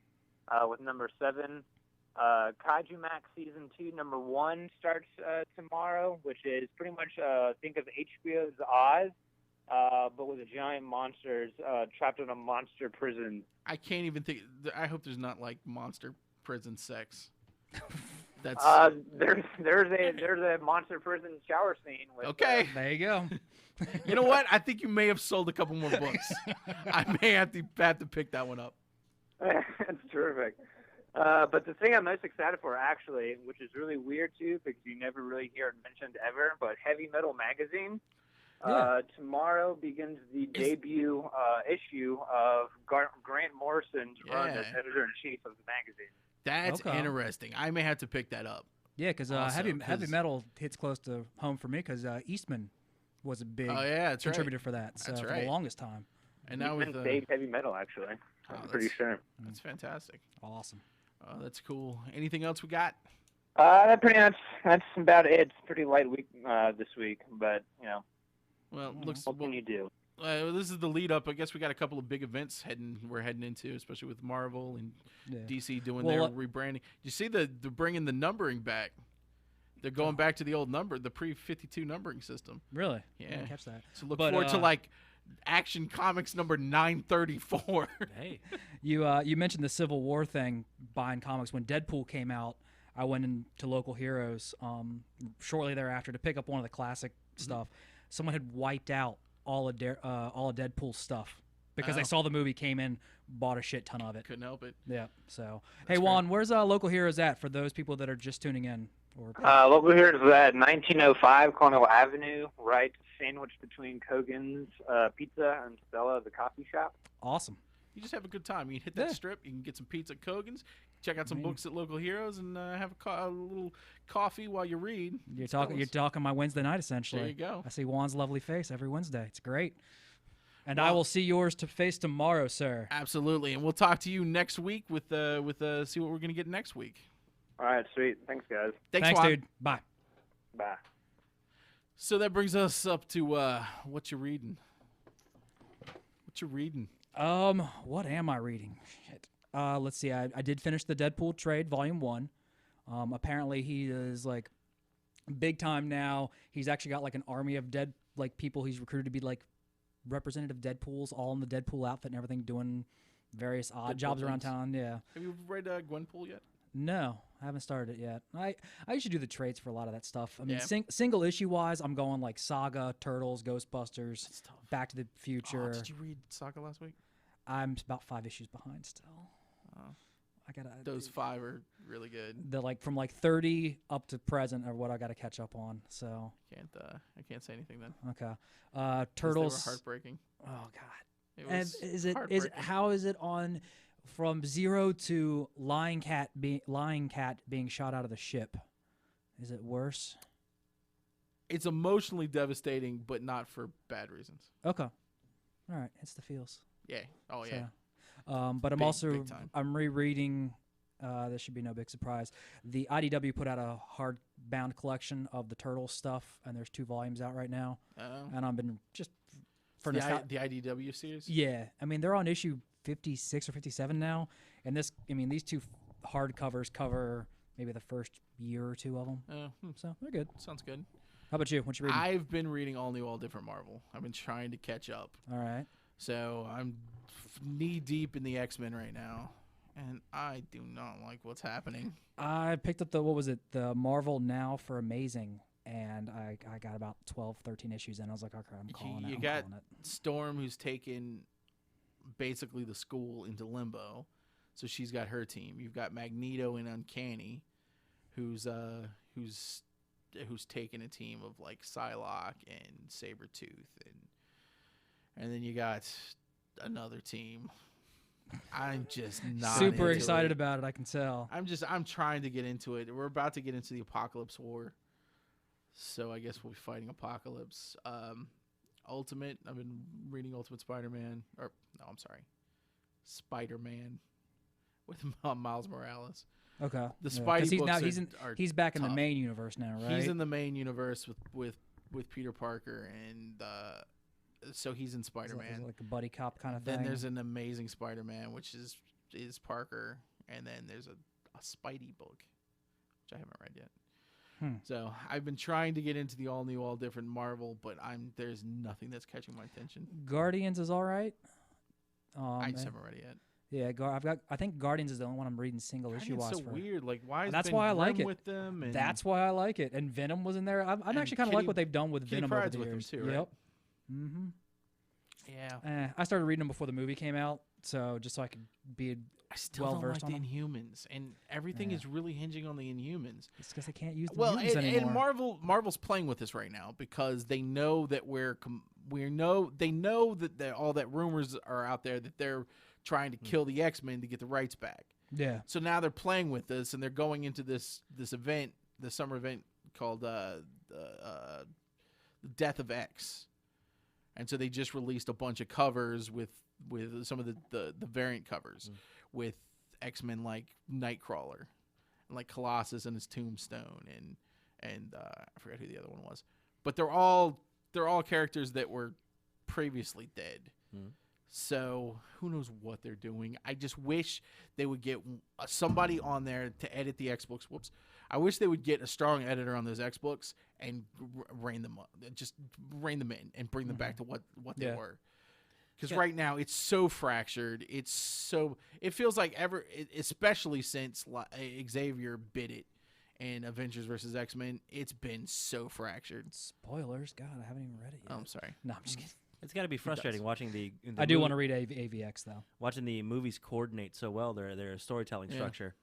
G: with #7. Kaiju Max Season 2, #1 starts tomorrow, which is pretty much think of HBO's Oz, but with the giant monsters trapped in a monster prison.
D: I can't even think. I hope there's not like monster prison sex. That's
G: There's a monster prison shower scene. With,
D: okay.
E: There you go.
D: You know what? I think you may have sold a couple more books. I may have to pick that one up.
G: That's terrific. But the thing I'm most excited for, actually, which is really weird too, because you never really hear it mentioned ever, but Heavy Metal Magazine.
E: Yeah.
G: Tomorrow begins the debut issue of Grant Morrison's run as
D: Yeah.
G: editor-in-chief of the magazine.
D: That's
E: Okay.
D: interesting. I may have to pick that up.
E: Yeah, because
D: Also,
E: heavy
D: 'cause-
E: metal hits close to home for me because Eastman was a big
D: Oh yeah, that's right.
E: contributor for that. So
D: That's
E: for
D: right.
E: the longest time.
D: And now with
G: Even saved Heavy Metal, actually.
D: Oh,
G: I'm pretty
D: that's-
G: sure.
D: that's fantastic.
E: Awesome.
D: Oh, that's cool. Anything else we got?
G: That's about it. It's a pretty light week this week, but
D: Well, looks.
G: what can you do?
D: This is the lead up. I guess we got a couple of big events we're heading into, especially with Marvel and
E: Yeah.
D: DC doing
E: Well,
D: their rebranding. You see they're bringing the numbering back. They're going back to the old the pre-52 numbering system.
E: Really? I
D: Yeah.
E: didn't catch that.
D: So look
E: But,
D: forward to like Action Comics number 934.
F: Hey.
E: You mentioned the Civil War thing, buying comics. When Deadpool came out, I went into Local Heroes shortly thereafter to pick up one of the classic stuff. Someone had wiped out all of Deadpool's stuff because they
D: Oh.
E: saw the movie, came in, bought a shit ton of it.
D: Couldn't help it.
E: Yeah. So,
D: That's
E: hey Juan, where's Local Heroes at for those people that are just tuning in? Or
G: Local here is at 1905 Cornell Avenue, right sandwiched between Kogan's Pizza and Stella, the coffee shop.
E: Awesome.
D: You just have a good time. You can hit that
E: Yeah.
D: strip. You can get some pizza at Kogan's, check out some
E: mean-
D: books at Local Heroes, and have a little coffee while you read.
E: You're
D: It's
E: talking. You're
D: delicious.
E: talking my Wednesday night essentially.
D: There you go.
E: I see Juan's lovely face every Wednesday. It's great. And I will see yours to face tomorrow, sir.
D: Absolutely, and we'll talk to you next week with see what we're gonna get next week.
G: All right, sweet. Thanks, guys.
E: Thanks,
D: Juan.
E: dude. Bye.
G: Bye.
D: So that brings us up to what you reading. What you reading?
E: What am I reading? Shit. Let's see. I did finish the Deadpool trade, Volume 1. Apparently he is like big time now. He's actually got like an army of people he's recruited to be like representative Deadpools, all in the Deadpool outfit and everything, doing various odd
D: Deadpool
E: jobs around
D: things.
E: town. Yeah.
D: Have you read Gwenpool yet?
E: No, I haven't started it yet. I usually do the trades for a lot of that stuff. I mean,
D: Yeah.
E: single issue wise, I'm going like Saga, Turtles, Ghostbusters,
D: It's tough.
E: Back to the Future.
D: Oh, did you read Saga last week?
E: I'm about 5 issues behind still.
D: Oh.
E: I gotta
D: Those 5 are really good.
E: the like from like 30 up to present are what I got to catch up on. So
D: I can't say anything then.
E: okay,
D: 'Cause
E: Turtles.
D: They were heartbreaking.
E: Oh god.
D: It
E: And
D: was
E: is it
D: heartbreaking.
E: how is it on from 0 to Lion Cat being shot out of the ship? Is it worse?
D: It's emotionally devastating, but not for bad reasons.
E: Okay. All right, it's the feels.
D: Yeah. Oh yeah.
E: So, but I'm
D: Big-
E: also
D: big time.
E: I'm rereading. This should be no big surprise. The IDW put out a hardbound collection of the Turtles stuff, and there's 2 volumes out right now. And I've been just for
D: the IDW series.
E: yeah. I mean, they're on issue 56 or 57 now, and these 2 hardcovers cover maybe the first year or 2 of them, so they're good.
D: Sounds good.
E: How about you? What you reading?
D: I've been reading all new, all different Marvel. I've been trying to catch up.
E: All right.
D: So I'm knee deep in the X-Men right now, and I do not like what's happening.
E: I picked up the Marvel Now for Amazing, and I got about 12, 13 issues in. I was like, okay, I'm calling it.
D: You
E: I'm
D: got
E: calling it.
D: Storm, who's taken basically the school into limbo, so she's got her team. You've got Magneto and Uncanny, who's taken a team of like Psylocke and Sabretooth, and then you got another team. I'm just not
E: Super
D: into
E: excited
D: it.
E: about it. I can tell.
D: I'm trying to get into it. We're about to get into the Apocalypse War, so I guess we'll be fighting Apocalypse. Ultimate. I've been reading Ultimate Spider-Man, or no, I'm sorry, Spider-Man with Miles Morales.
E: Okay.
D: The
E: Yeah,
D: Spidey
E: he's
D: books are
E: he's back in the
D: tough.
E: main universe now, right?
D: He's in the main universe with Peter Parker, and so he's in
E: Is it
D: Spider-Man.
E: like a buddy cop kind of
D: Then
E: thing.
D: there's an Amazing Spider-Man, which is Parker, and then there's a Spidey book, which I haven't read yet. So I've been trying to get into the all new, all different Marvel, but there's nothing that's catching my attention.
E: Guardians is all right.
D: I just haven't read it yet.
E: Yeah, I think Guardians is the only one I'm reading single issue
D: It's
E: wise
D: so
E: for.
D: weird. Like, why is
E: That's
D: Ben
E: why I like
D: Grimm
E: it.
D: with them? And
E: That's why I like it. And Venom was in there. I'm
D: And
E: actually kind of like
D: Kitty-
E: what they've done with
D: Kitty
E: Venom
D: Pryde's
E: over the
D: with them
E: years.
D: too, right?
E: Yep. Mm-hmm.
D: yeah.
E: I started reading them before the movie came out, so just so I could be.
D: I still don't like
E: well-versed
D: the
E: on 'em.
D: Inhumans, and everything
E: Yeah.
D: is really hinging on the Inhumans.
E: It's because they can't use the
D: Well,
E: mutants anymore.
D: and Marvel's playing with this right now because they know that they know that all that rumors are out there that they're trying to kill the X-Men to get the rights back.
E: Yeah.
D: So now they're playing with this, and they're going into this event, the summer event called the Death of X, and so they just released a bunch of covers with some of the variant covers with X-Men like Nightcrawler, and like Colossus and his Tombstone, and I forgot who the other one was, but they're all characters that were previously dead. So who knows what they're doing? I just wish they would get somebody on there to edit the X books. Whoops! I wish they would get a strong editor on those X books and rein them up, just rein them in and bring them back to what they
E: Yeah.
D: were. Because right now it's so fractured. It feels like especially since Xavier bit it in Avengers versus X-Men, it's been so fractured.
E: Spoilers. God, I haven't even read it yet.
D: Oh, I'm sorry.
E: No, I'm just kidding.
F: It's got to be frustrating watching the
E: I do
F: movie-
E: want to read AVX though.
F: watching the movies coordinate so well their storytelling
D: Yeah.
F: structure,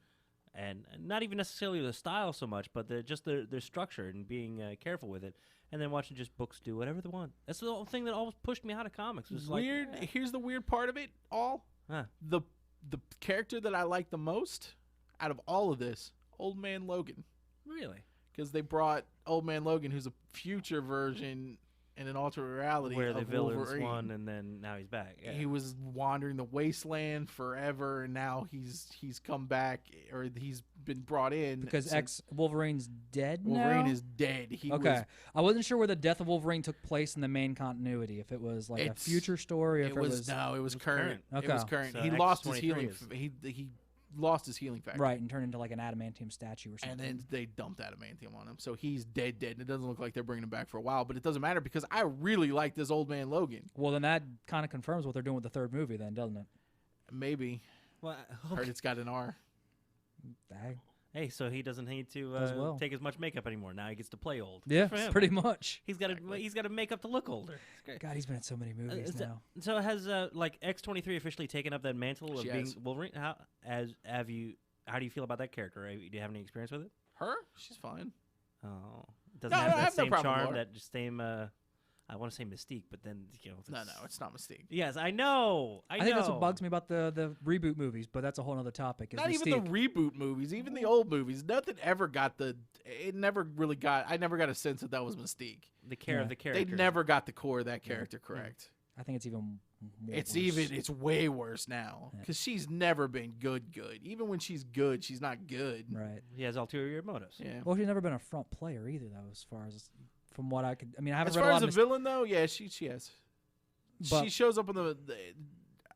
F: and not even necessarily the style so much, but just their structure and being careful with it. and then watching just books do whatever they want. That's the whole thing that always pushed me out of comics. Was
D: Weird.
F: Like,
D: Here's the weird part of it all.
F: Huh.
D: The character that I like the most out of all of this, Old Man Logan,
F: really?
D: because they brought Old Man Logan, who's a future version in an alternate reality
F: Where the
D: of
F: villains
D: Wolverine.
F: won, and then now he's back. Yeah.
D: He was wandering the wasteland forever, and now he's come back, or he's been brought in
E: Because
D: since
E: Wolverine's dead
D: Wolverine
E: now?
D: is dead. He
E: Okay.
D: was,
E: I wasn't sure where the death of Wolverine took place in the main continuity. If it was like a
D: It's-
E: future story, or if
D: it was no, it was current.
F: current.
D: It was
E: Okay.
D: current.
F: So
D: He lost his
F: X-23
D: healing.
F: is-
D: He lost his healing factor.
E: right, and turned into like an adamantium statue or something.
D: And then they dumped adamantium on him, so he's dead. And it doesn't look like they're bringing him back for a while. But it doesn't matter because I really like this Old Man Logan.
E: Well, then that kind of confirms what they're doing with the third movie, then, doesn't it?
D: Maybe
F: Well,
D: heard it's got an R.
E: Dang.
F: hey, so he doesn't need to
E: As well.
F: take as much makeup anymore. Now he gets to play old.
E: Yeah,
F: Good for him.
E: pretty much.
F: He's got to make up to look older. It's great.
E: God, he's been in so many movies
F: is that-
E: now.
F: So has like X-23 officially taken up that mantle of
D: She
F: being
D: has.
F: Wolverine? How do you feel about that character? Do you have any experience with it?
D: Her? She's fine.
F: Oh, it doesn't
D: No,
F: have
D: I
F: that
D: have no
F: same
D: problem with
F: charm,
D: her.
F: that same. I want to say mystique, but then
D: No, it's not Mystique.
F: Yes, I know.
E: I think that's what bugs me about the reboot movies, but that's a whole other topic. Is
D: Not even the reboot movies, even the old movies. Nothing ever got the. It never really got. I never got a sense that was Mystique.
F: The care
E: Yeah.
F: of the character.
D: They never got the core of that character correct.
E: I think it's even more
D: It's
E: worse.
D: it's way worse now
E: Yeah.
D: because she's never been good. Even when she's good, she's not good.
E: Right.
F: He has ulterior motives.
D: Yeah.
E: Well, she's never been a front player either, though, as far as from what I could. I mean, I haven't
D: As
E: read
D: far
E: a
D: as
E: lot
D: a
E: of
D: villain, though, yeah, she has.
E: But-
D: She shows up in the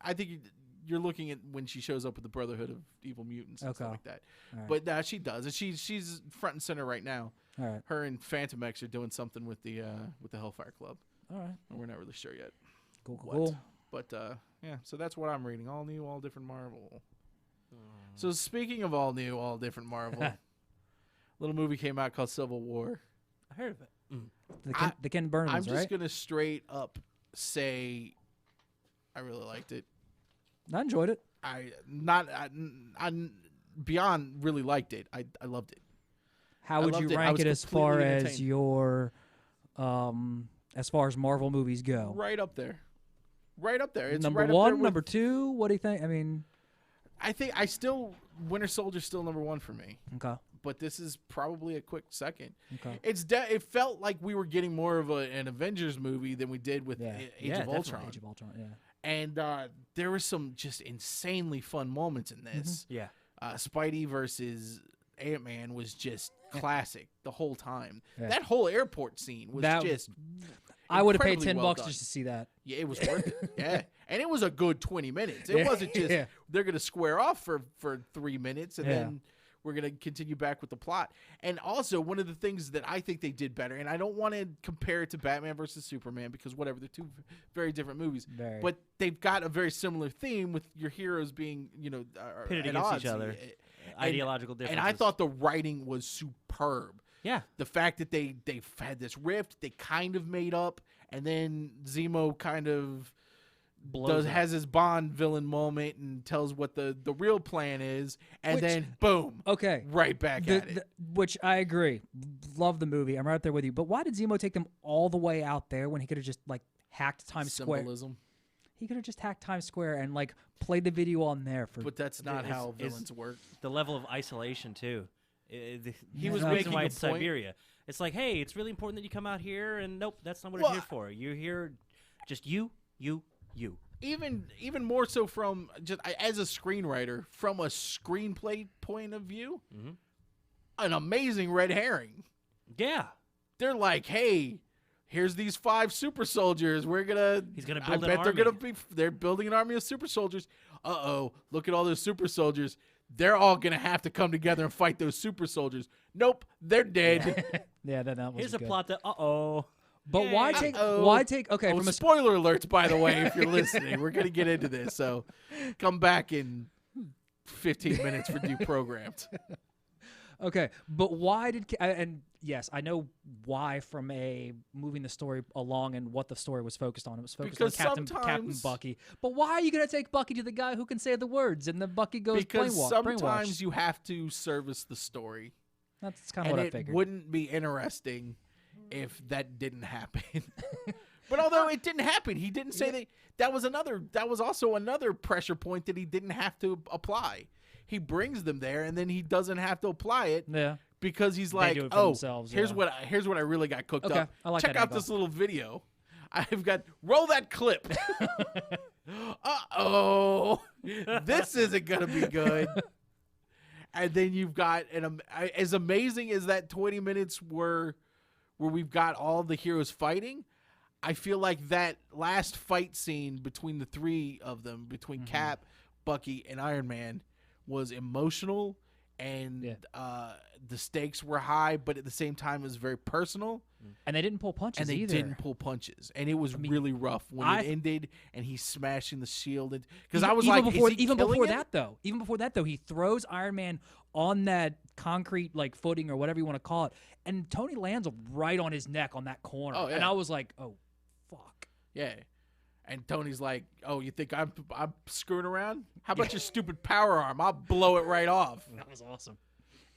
D: I think you're looking at when she shows up with the Brotherhood of Evil Mutants and stuff
E: Okay.
D: like that.
E: All right.
D: But she does, and she's front and center right now.
E: All right.
D: Her and Phantom X are doing something with the Hellfire Club.
E: All right.
D: And we're not really sure yet.
E: Cool.
D: what.
E: Cool.
D: But yeah, so that's what I'm reading. All new, all different Marvel. So speaking of all new, all different Marvel, little movie came out called Civil War.
F: I heard of it.
E: The Ken Burns,
D: I'm just
E: right?
D: gonna straight up say I really liked it.
E: I enjoyed it.
D: I beyond really liked it. I loved it.
E: How
D: I
E: would
D: loved
E: you
D: it. I
E: rank
D: was
E: it as far
D: completely
E: as
D: entertained.
E: your, as far as Marvel movies go?
D: Right up there. Right up there. It's
E: Number
D: right up there
E: one,
D: with-
E: number two. What do you think? I mean,
D: I think Winter Soldier's still number one for me.
E: okay,
D: But this is probably a quick second.
E: okay.
D: It felt like we were getting more of an Avengers movie than we did with
E: Yeah.
D: Age
F: Yeah,
D: of
F: definitely.
D: Ultron.
E: Age of Ultron, yeah.
D: And there were some just insanely fun moments in this.
F: Yeah.
D: Spidey versus Ant-Man was just classic the whole time.
E: Yeah.
D: That whole airport scene was
E: That-
D: just
E: I would have paid
D: incredibly
E: $10
D: well done.
E: just to see that.
D: Yeah, it was worth it. Yeah. And it was a good 20 minutes. It
E: Yeah.
D: wasn't just
E: Yeah.
D: they're going to square off for 3 minutes and
E: Yeah.
D: then we're going to continue back with the plot. And also, one of the things that I think they did better, and I don't want to compare it to Batman versus Superman because whatever, they're two very different movies.
E: Very.
D: But they've got a very similar theme with your heroes being,
F: Pitted
D: at
F: against
D: odds.
F: each other.
D: And-
F: Ideological differences.
D: And I thought the writing was superb.
F: Yeah.
D: The fact that they've had this rift, they kind of made up, and then Zemo kind of
F: Blows up.
D: has his Bond villain moment and tells what the real plan is, and
E: Which-
D: then boom,
E: Okay.
D: right back at it.
E: Which I agree. Love the movie. I'm right there with you. But why did Zemo take them all the way out there when he could have just like hacked Times Square?
D: Symbolism,
E: He could have just hacked Times Square and like played the video on there for.
D: but that's not
F: Is-
D: how
F: is-
D: villains work.
F: The level of isolation too.
D: He was
E: No.
F: reason
D: making
F: why
D: a
F: it's
D: point.
F: Siberia. It's like, hey, it's really important that you come out here, and nope, that's not what
D: Well,
F: I'm here for. You're here, just you.
D: Even more so from just as a screenwriter, from a screenplay point of view,
F: Mhm.
D: an amazing red herring.
F: Yeah.
D: They're like, hey, here's these 5 super soldiers. We're gonna.
F: He's gonna
D: I
F: build an
D: bet they're gonna
F: army.
D: be. They're building an army of super soldiers. Look at all those super soldiers. They're all gonna have to come together and fight those super soldiers. Nope, they're dead.
E: yeah, that was
F: Here's a
E: good.
F: plot that.
E: But why
F: Yay.
E: take?
D: Uh-oh.
E: Why take? Okay,
D: Oh,
E: from a
D: spoiler alerts, by the way, if you're listening. We're gonna get into this, so come back in 15 minutes for deprogrammed.
E: Okay, but why did and yes, I know why from a moving the story along and what the story was focused on. It was focused
D: Because
E: on Captain
D: sometimes-
E: Bucky. But why are you gonna take Bucky to the guy who can say the words and then Bucky goes
D: Because
E: brainwash?
D: sometimes you have to service the story.
E: That's kind of
D: And
E: what I
D: it
E: figured.
D: wouldn't be interesting if that didn't happen. But although it didn't happen, he didn't say that was also another pressure point that he didn't have to apply. He brings them there, and then he doesn't have to apply it
E: Yeah.
D: because he's
E: They
D: like,
E: do it for
D: oh,
E: themselves,
D: here's
E: yeah.
D: what I really got cooked
E: Okay,
D: up.
E: I like
D: Check
E: that
D: out
E: angle.
D: this little video. I've got roll that clip. Uh-oh. This isn't gonna be good. And then you've got as amazing as that 20 minutes were where we've got all the heroes fighting, I feel like that last fight scene between the three of them, between Cap, Bucky, and Iron Man, was emotional, and the stakes were high, but at the same time it was very personal.
E: And they didn't pull punches
D: And they
E: either.
D: didn't pull punches, and it was really rough when
E: I-
D: it ended, and he's smashing the shield. Because
E: Even-
D: I was
E: even
D: like,
E: before,
D: is he
E: even
D: killing
E: before
D: him?
E: that though, he throws Iron Man on that concrete like footing or whatever you want to call it, and Tony lands right on his neck on that corner.
D: Oh, yeah.
E: And I was like, oh, fuck.
D: Yeah. And Tony's like, "Oh, you think I'm screwing around? How about your stupid power arm? I'll blow it right off."
E: That was awesome.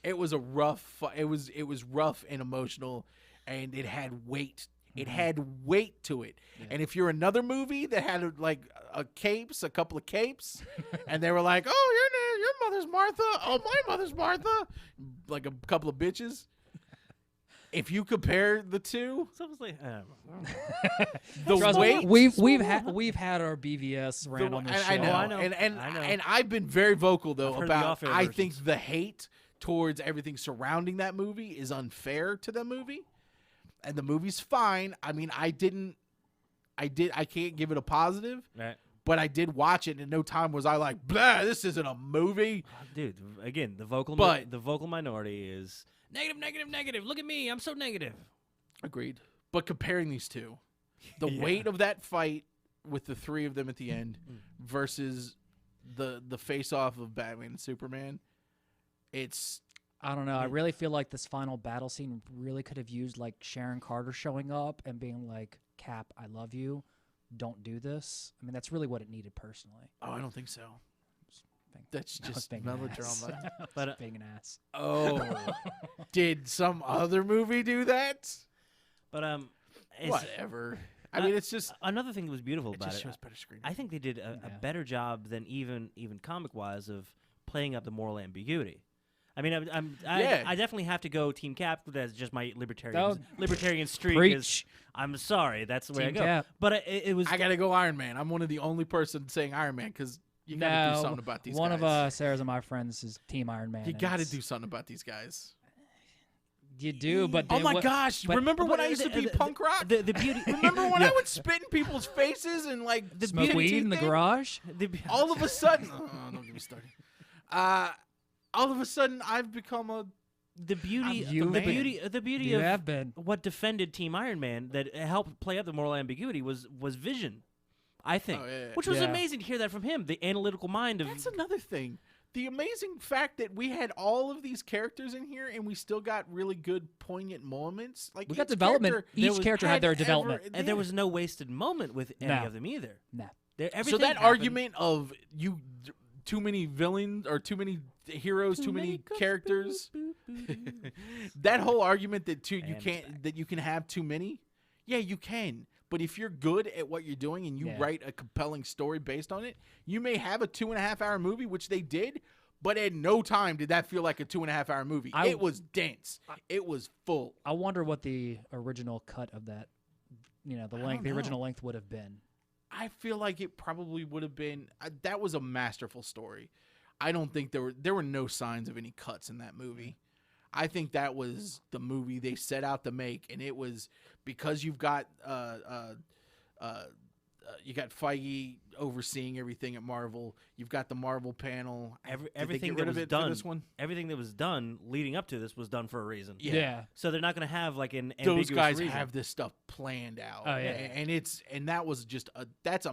D: It was a rough. It was rough and emotional, and it had weight. It had weight to it. And if you're another movie that had like a couple of capes, and they were like, "Oh, your mother's Martha. Oh, my mother's Martha," like a couple of bitches. If you compare the two,
F: So it's like,
D: the
E: Trust me,
D: weight
E: we've had our BVS rant on this show.
D: I know.
F: I know.
D: And
F: I know.
D: and I've been very vocal though
F: I've heard the
D: about
F: off-air
D: I
F: versions.
D: think the hate towards everything surrounding that movie is unfair to the movie. And the movie's fine. I mean, I can't give it a positive,
F: right.
D: but I did watch it, and in no time was I like, blah, this isn't a movie.
F: Dude, again, the vocal minority is negative. Look at me, I'm so negative.
D: Agreed. But comparing these two, the weight of that fight with the three of them at the end versus the face off of Batman and Superman, it's
E: I don't know. I really feel like this final battle scene really could have used like Sharon Carter showing up and being like, Cap, I love you. Don't do this. I mean, that's really what it needed personally.
D: oh, I don't think so. That's
E: I was
D: just
E: being an ass.
D: melodrama.
F: But
E: Being an ass.
D: Oh, did some other movie do that?
F: but it's,
D: Whatever. I mean, it's just
F: another thing that was beautiful
D: it
F: about
D: just
F: it.
D: shows better screen.
F: I think they did a better job than even comic wise of playing up the moral ambiguity. I mean, I definitely have to go Team Cap. That's just my libertarian streak.
E: Preach.
F: I'm sorry, that's the way
E: Team
F: I go.
E: Cap.
F: But it was.
D: I gotta go Iron Man. I'm one of the only person saying Iron Man because you gotta do something about these
E: one
D: guys.
E: of Sarah's and my friends is Team Iron Man.
D: You
E: and
D: gotta
E: it's-
D: do something about these guys.
E: You do, but
D: Oh
E: then
D: my
E: what-
D: gosh!
E: but-
D: Remember when
F: but
D: I used to be
F: the-
D: punk rock?
F: the beauty.
D: Remember when I would spit in people's faces and like
E: Smoke
D: DMT
E: weed in the
D: thing?
E: garage?
D: All of a sudden, don't get me started. All of a sudden, I've become a
F: the beauty,
E: You've
F: the
E: been.
F: beauty, the beauty
E: You
F: of
E: have been.
F: what defended Team Iron Man that helped play up the moral ambiguity was Vision, I think,
D: Oh, yeah.
F: which was
E: Yeah.
F: amazing to hear that from him. The analytical mind of
D: That's another thing. The amazing fact that we had all of these characters in here and we still got really good, poignant moments. Like
E: We got
D: each
E: development.
D: character
E: Each character had their development.
F: and there was no wasted moment with any
E: No.
F: of them either.
E: Nah.
F: There,
D: So
F: everything
D: that
F: happened.
D: argument of too many villains or too many heroes, too many characters. That whole argument that you
F: And
D: can't that you can have too many. Yeah, you can. But if you're good at what you're doing and you
E: Yeah.
D: write a compelling story based on it, you may have a 2.5-hour movie, which they did. But at no time did that feel like a 2.5-hour movie. It was dense. It was full.
E: I wonder what the original cut of that, the length, the
D: know.
E: original length would have been.
D: I feel like it probably would have been. That was a masterful story. I don't think there were no signs of any cuts in that movie. I think that was the movie they set out to make, and it was because you've got you got Feige overseeing everything at Marvel. You've got the Marvel panel. Did they
F: Everything
D: get
F: that
D: rid of
F: was
D: it for
F: done,
D: this one?
F: everything that was done leading up to this was done for a reason.
D: Yeah.
F: So they're not going to have like an
D: Those
F: ambiguous
D: guys
F: reason.
D: have this stuff planned out.
E: Oh, yeah.
D: And that was just that's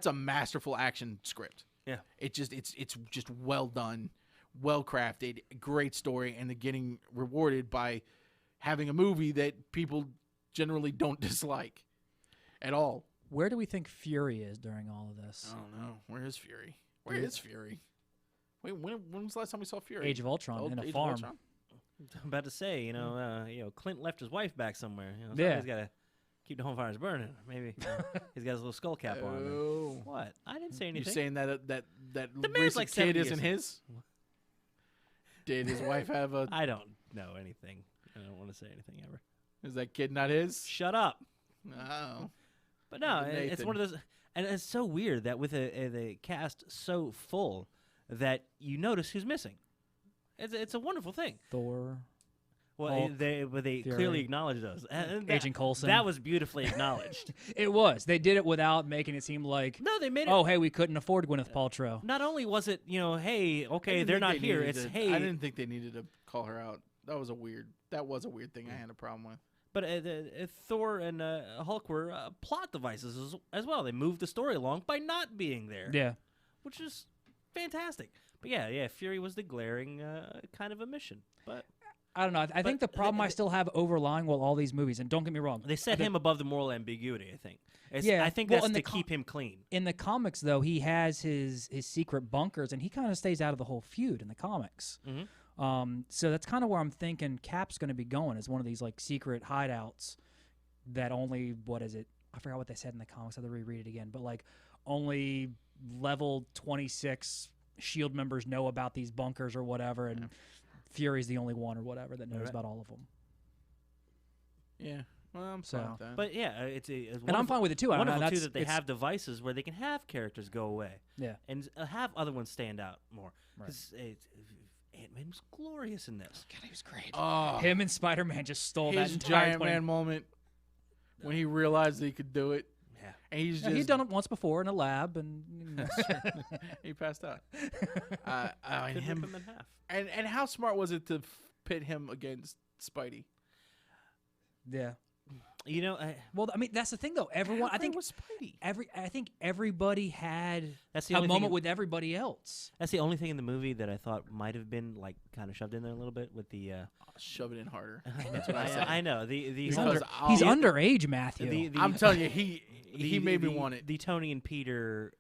D: a masterful action script.
F: Yeah.
D: It's just well done, well crafted, great story, and they're getting rewarded by having a movie that people generally don't dislike at all.
E: Where do we think Fury is during all of this?
D: I don't know. Where is Fury? Where is Fury? Wait, when was the last time we saw Fury?
E: Age of Ultron
D: Oh,
E: in a
D: Age of
E: farm.
D: Ultron?
F: I'm about to say, Clint left his wife back somewhere.
E: Yeah.
F: Somebody's got to keep the home fires burning. Maybe he's got his little skull cap on.
D: Oh.
F: What? I didn't say
D: You
F: anything.
D: saying that
F: man's
D: recent
F: like
D: kid
F: 70
D: isn't
F: years
D: his? Did his wife have a?
F: I don't know anything. I don't want to say anything ever.
D: Is that kid not his?
F: Shut up.
D: Oh.
F: But no,
D: Nathan.
F: it's one of those, and it's so weird that with a cast so full that you notice who's missing. It's a wonderful thing.
E: Thor,
F: Well,
E: Hulk,
F: they
E: Fury,
F: clearly acknowledge those. And that-
E: Agent Coulson.
F: That was beautifully acknowledged.
E: It was. They did it without making it seem like,
F: No, they made it.
E: oh, hey, we couldn't afford Gwyneth Paltrow.
F: Not only was it, hey,
D: I
F: okay,
D: didn't
F: they're
D: think
F: not
D: they
F: here.
D: needed
F: It's
D: to-
F: hey,
D: I didn't think they needed to call her out. That was a weird thing I had a problem with.
F: But Thor and Hulk were plot devices as well. They moved the story along by not being there.
E: Yeah.
F: Which is fantastic. But yeah, Fury was the glaring kind of omission. But
E: I don't know. I think the problem I still have overlying with all these movies, and don't get me wrong,
F: they set him above the moral ambiguity, I think.
E: Yeah,
F: I think
E: well,
F: that's
E: in
F: to
E: the
F: keep him clean.
E: in the comics, though, he has his secret bunkers, and he kind of stays out of the whole feud in the comics. So that's kind of where I'm thinking Cap's going to be going, is one of these like secret hideouts that only, what is it? I forgot what they said in the comics. I have to reread it again. But like only level 26 SHIELD members know about these bunkers or whatever, and Fury's the only one or whatever that knows
F: Right.
E: about all of them.
D: Yeah. Well, I'm
E: So-
D: fine with that.
F: But yeah, it's
E: And I'm fine with it too. I don't know,
F: Wonderful too
E: that's-
F: that they
E: it's-
F: have devices where they can have characters go away.
E: Yeah.
F: And have other ones stand out more.
E: Right.
F: 'Cause Ant-Man was glorious in this.
E: God, he was great.
D: Oh,
E: Him and Spider-Man just stole that
D: his
E: entire
D: giant
E: 20
D: man moment when he realized that he could do it,
F: Yeah.
D: and he's
E: Yeah,
D: just
E: he'd done it once before in a lab, and
D: he passed out. And
F: Could
D: him,
F: rip him in half.
D: and how smart was it to pit him against Spidey?
E: yeah.
F: Well,
E: I mean, that's the thing, though. Everyone, I
D: How
E: think
D: great was Spidey.
E: I think everybody had
F: That's the
E: a
F: only
E: moment
F: thing,
E: with everybody else.
F: That's the only thing in the movie that I thought might have been like kind of shoved in there a little bit with the.
D: Shove it in harder.
F: That's
D: what I said.
F: I know the
E: He's,
D: Because
E: he's
D: I'll-
E: underage, Matthew.
F: the
D: I'm telling you, he made me want it.
F: The Tony and Peter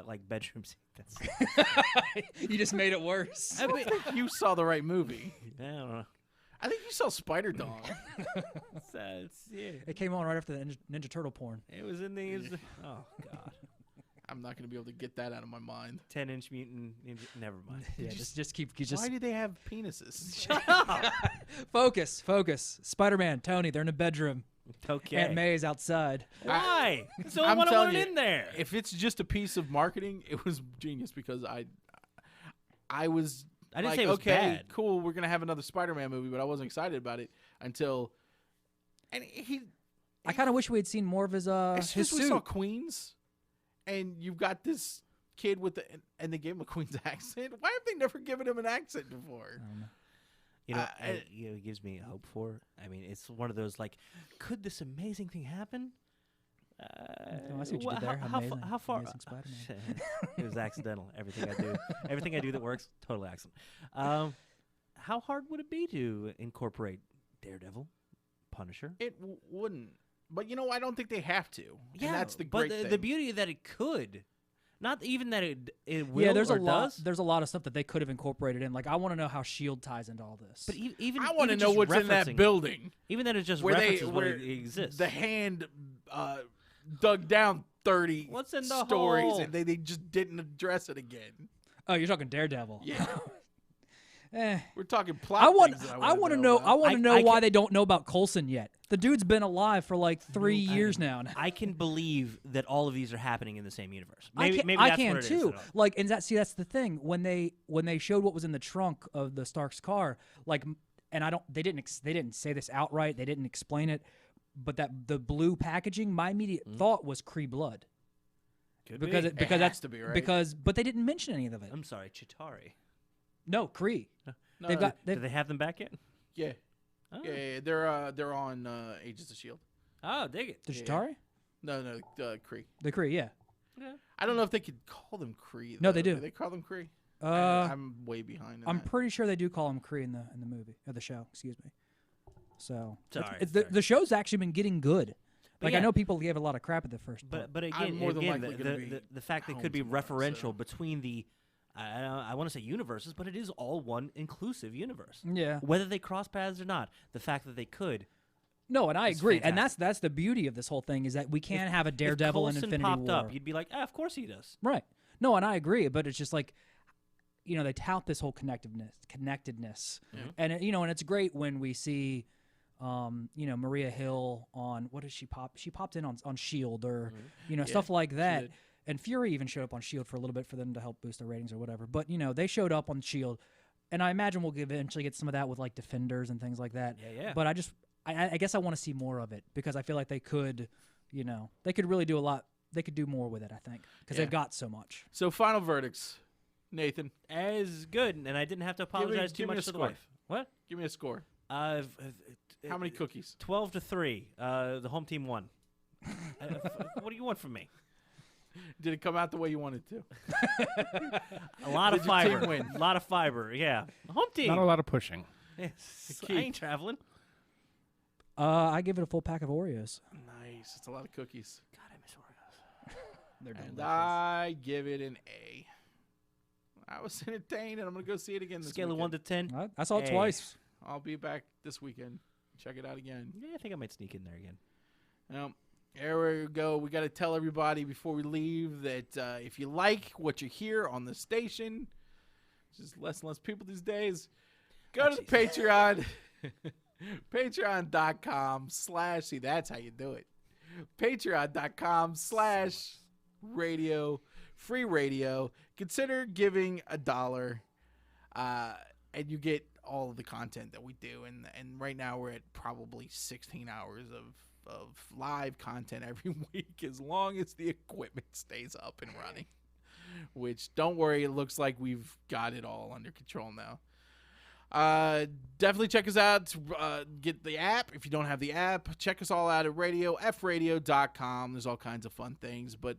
F: like bedroom scene. That's
E: you just made it worse.
D: I don't think you saw the right movie.
F: I don't know.
D: I think you saw Spider Dog.
F: Yeah.
E: It came on right after the Ninja Turtle porn.
F: It was in the. Oh God.
D: I'm not gonna be able to get that out of my mind.
F: 10-inch mutant ninja. Never mind.
E: Yeah, just keep just
D: Why do they have penises?
E: focus. Spider-Man, Tony, they're in a bedroom.
F: Okay.
E: Aunt May is outside.
F: Why? So I
D: I'm
F: want to
D: telling
F: learn
D: you,
F: in there.
D: If it's just a piece of marketing, it was genius because I was.
F: I didn't
D: like,
F: say it was
D: okay,
F: bad.
D: cool. We're gonna have another Spider-Man movie, but I wasn't excited about it until. And he.
E: I kind of wish we had seen more of his
D: As soon
E: his
D: as we saw
E: suit.
D: Queens, and you've got this kid with and they gave him a Queen's accent. Why have they never given him an accent before?
F: It gives me hope for. I mean, it's one of those like, could this amazing thing happen?
E: I see what you did there. Amazing.
F: How far?
E: Amazing Spider-Man.
F: It was accidental. Everything I do that works, totally accident. How hard would it be to incorporate Daredevil, Punisher?
D: It wouldn't. But I don't think they have to.
F: Yeah,
D: and that's the
F: but
D: great thing.
F: the beauty that it could, not even that it will.
E: Yeah, there's
F: or
E: a lot.
F: does,
E: There's a lot of stuff that they could have incorporated in. Like, I want to know how Shield ties into all this.
F: But even
D: I want to
F: even
D: know
F: just
D: what's in that
F: referencing-
D: building
F: Even that it just
D: where
F: references what
D: where
F: exists.
D: the hand dug down 30
F: What's in the
D: stories,
F: hole?
D: and they just didn't address it again.
E: Oh, you're talking Daredevil.
D: Yeah,
E: Eh.
D: we're talking plot.
E: I want.
D: things that
E: I want to know. I
D: about.
E: want
F: I-
E: to know
F: I
E: why
F: can-
E: they don't know about Coulson yet. The dude's been alive for like 3 years now.
F: I can believe that all of these are happening in the same universe.
E: I
F: Maybe,
E: can,
F: maybe
E: I
F: that's
E: can
F: what it is
E: too.
F: at all.
E: Like, and that's the thing. When they showed what was in the trunk of the Stark's car, like, and they didn't say this outright. They didn't explain it, but that the blue packaging, my immediate thought was Kree blood.
F: Could
E: Because
F: be.
E: it, because that's
D: has to be, right?
E: but they didn't mention any of it.
F: I'm sorry, Chitauri.
E: No, Kree.
D: No,
E: They've got
F: Do they have them back yet?
D: yeah.
F: Oh,
D: Yeah, they're on Agents of Shield.
F: oh dig it.
E: the
D: Yeah.
E: Chitauri.
D: No, Kree.
E: The Kree, yeah.
D: I don't know if they could call them Kree.
E: No, they
D: though.
E: do.
D: They call them Kree.
E: Uh,
D: I'm way behind. In
E: I'm
D: that.
E: pretty sure they do call him Kree in the movie or the show. Excuse me. So
F: Sorry,
E: the show's actually been getting good.
F: But
E: Like I
F: yeah.
E: know people gave a lot of crap at the first.
F: But again,
D: I'm more than likely gonna be
F: the fact that it could be
D: hounds more,
F: referential
D: so.
F: between the I want to say universes, but it is all one inclusive universe.
E: Yeah.
F: Whether they cross paths or not, the fact that they could.
E: No, and I
F: It's
E: agree, and
F: fantastic.
E: that's the beauty of this whole thing is that we can't have a Daredevil
F: if
E: and
F: Coulson
E: Infinity
F: popped
E: War.
F: up, you'd be like, of course he does.
E: Right. No, and I agree, but it's just like, they tout this whole connectedness, and and it's great when we see, Maria Hill on what did she pop? She popped in on Shield or stuff like that.
D: did.
E: And Fury even showed up on Shield for a little bit for them to help boost their ratings or whatever. But they showed up on Shield, and I imagine we'll eventually get some of that with like Defenders and things like that.
F: Yeah.
E: But I guess I want to see more of it because I feel like they could, they could really do a lot. They could do more with it, I think, because
D: Yeah.
E: they've got so much.
D: So final verdicts, Nathan.
F: As good, and I didn't have to apologize too
D: give me
F: much
D: a
F: to the
D: score.
F: wife. What?
D: Give me a score.
F: How
D: How many cookies?
F: 12-3. The home team won. What do you want from me?
D: Did it come out the way you wanted to?
F: A lot of
D: Did your team
F: fiber.
D: win?
F: A lot of fiber. Yeah. Home team.
C: Not a lot of pushing.
F: Yes. I ain't traveling.
E: I give it a full pack of Oreos.
D: Nice. It's a lot of cookies.
F: God, I miss Oreos.
E: They're
D: And
E: delicious.
D: I give it an A. I was entertained, and I'm going to go see it again this
F: Scale of 1 to 10.
E: I saw it
F: A.
E: twice.
D: I'll be back this weekend. Check it out again.
F: Yeah, I think I might sneak in there again.
D: There we go. We got to tell everybody before we leave that if you like what you hear on the station, just less and less people these days, go to the Patreon. Patreon.com/ see, that's how you do it. Patreon.com/ radio, free radio. Consider giving $1, and you get all of the content that we do. And right now we're at probably 16 hours of live content every week, as long as the equipment stays up and running. Which, don't worry, it looks like we've got it all under control now. Definitely check us out. Get the app. If you don't have the app, check us all out at fradio.com. There's all kinds of fun things. But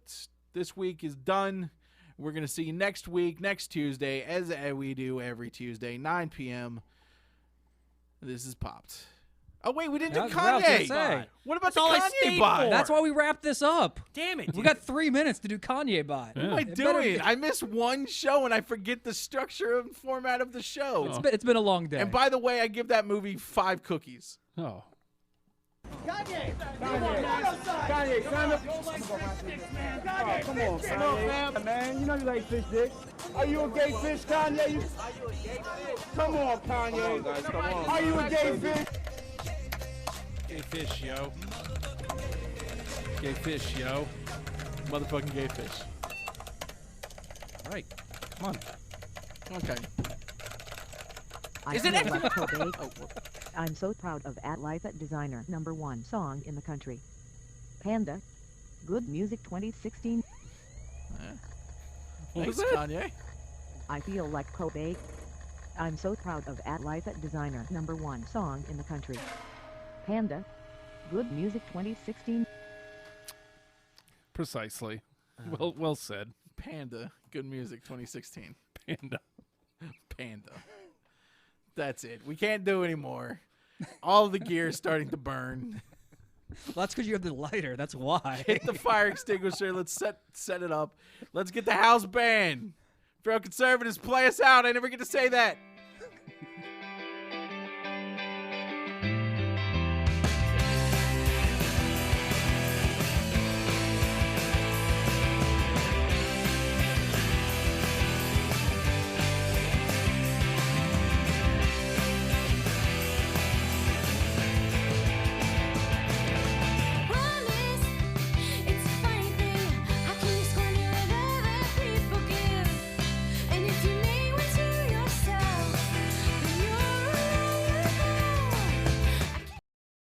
D: this week is done. We're going to see you next week, next Tuesday, as we do every Tuesday, 9 p.m. This is Popped. Oh, wait, we didn't do
E: That's what I was gonna
D: Kanye.
E: say.
D: What about
F: That's
D: the
F: all I
D: Kanye
F: stayed
D: bot?
F: for.
E: That's why we wrapped this up.
F: Damn it.
E: We got 3 minutes to do Kanye bot.
D: What am I
E: It better
D: doing?
E: be-
D: I miss one show and I forget the structure and format of the show.
E: It's been a long day.
D: And by the way, I give that movie 5 cookies.
C: Oh.
H: Kanye, come on, Kanye. Man, you know you like fish dick. Are you a gay fish, Kanye? Come on, Kanye. Are you a gay fish?
C: Gay fish, yo. Gay fish, yo.
D: Motherfucking gay fish.
C: Right. Come on.
D: Okay.
I: Is it I'm so proud of At Life at Designer #1 song in the country. Panda. Good Music 2016.
D: Thanks,
C: was that?
D: Kanye.
I: I feel like Kobe. I'm so proud of At Life at Designer #1 song in the country. Panda. Good Music 2016.
C: Precisely. Well said.
D: Panda. Good Music 2016.
C: Panda.
D: Panda. That's it. We can't do anymore. All the gear is starting to burn.
E: Well, that's because you have the lighter. That's why.
D: Hit the fire extinguisher. Let's set it up. Let's get the house band. Feral Conservatives, play us out. I never get to say that.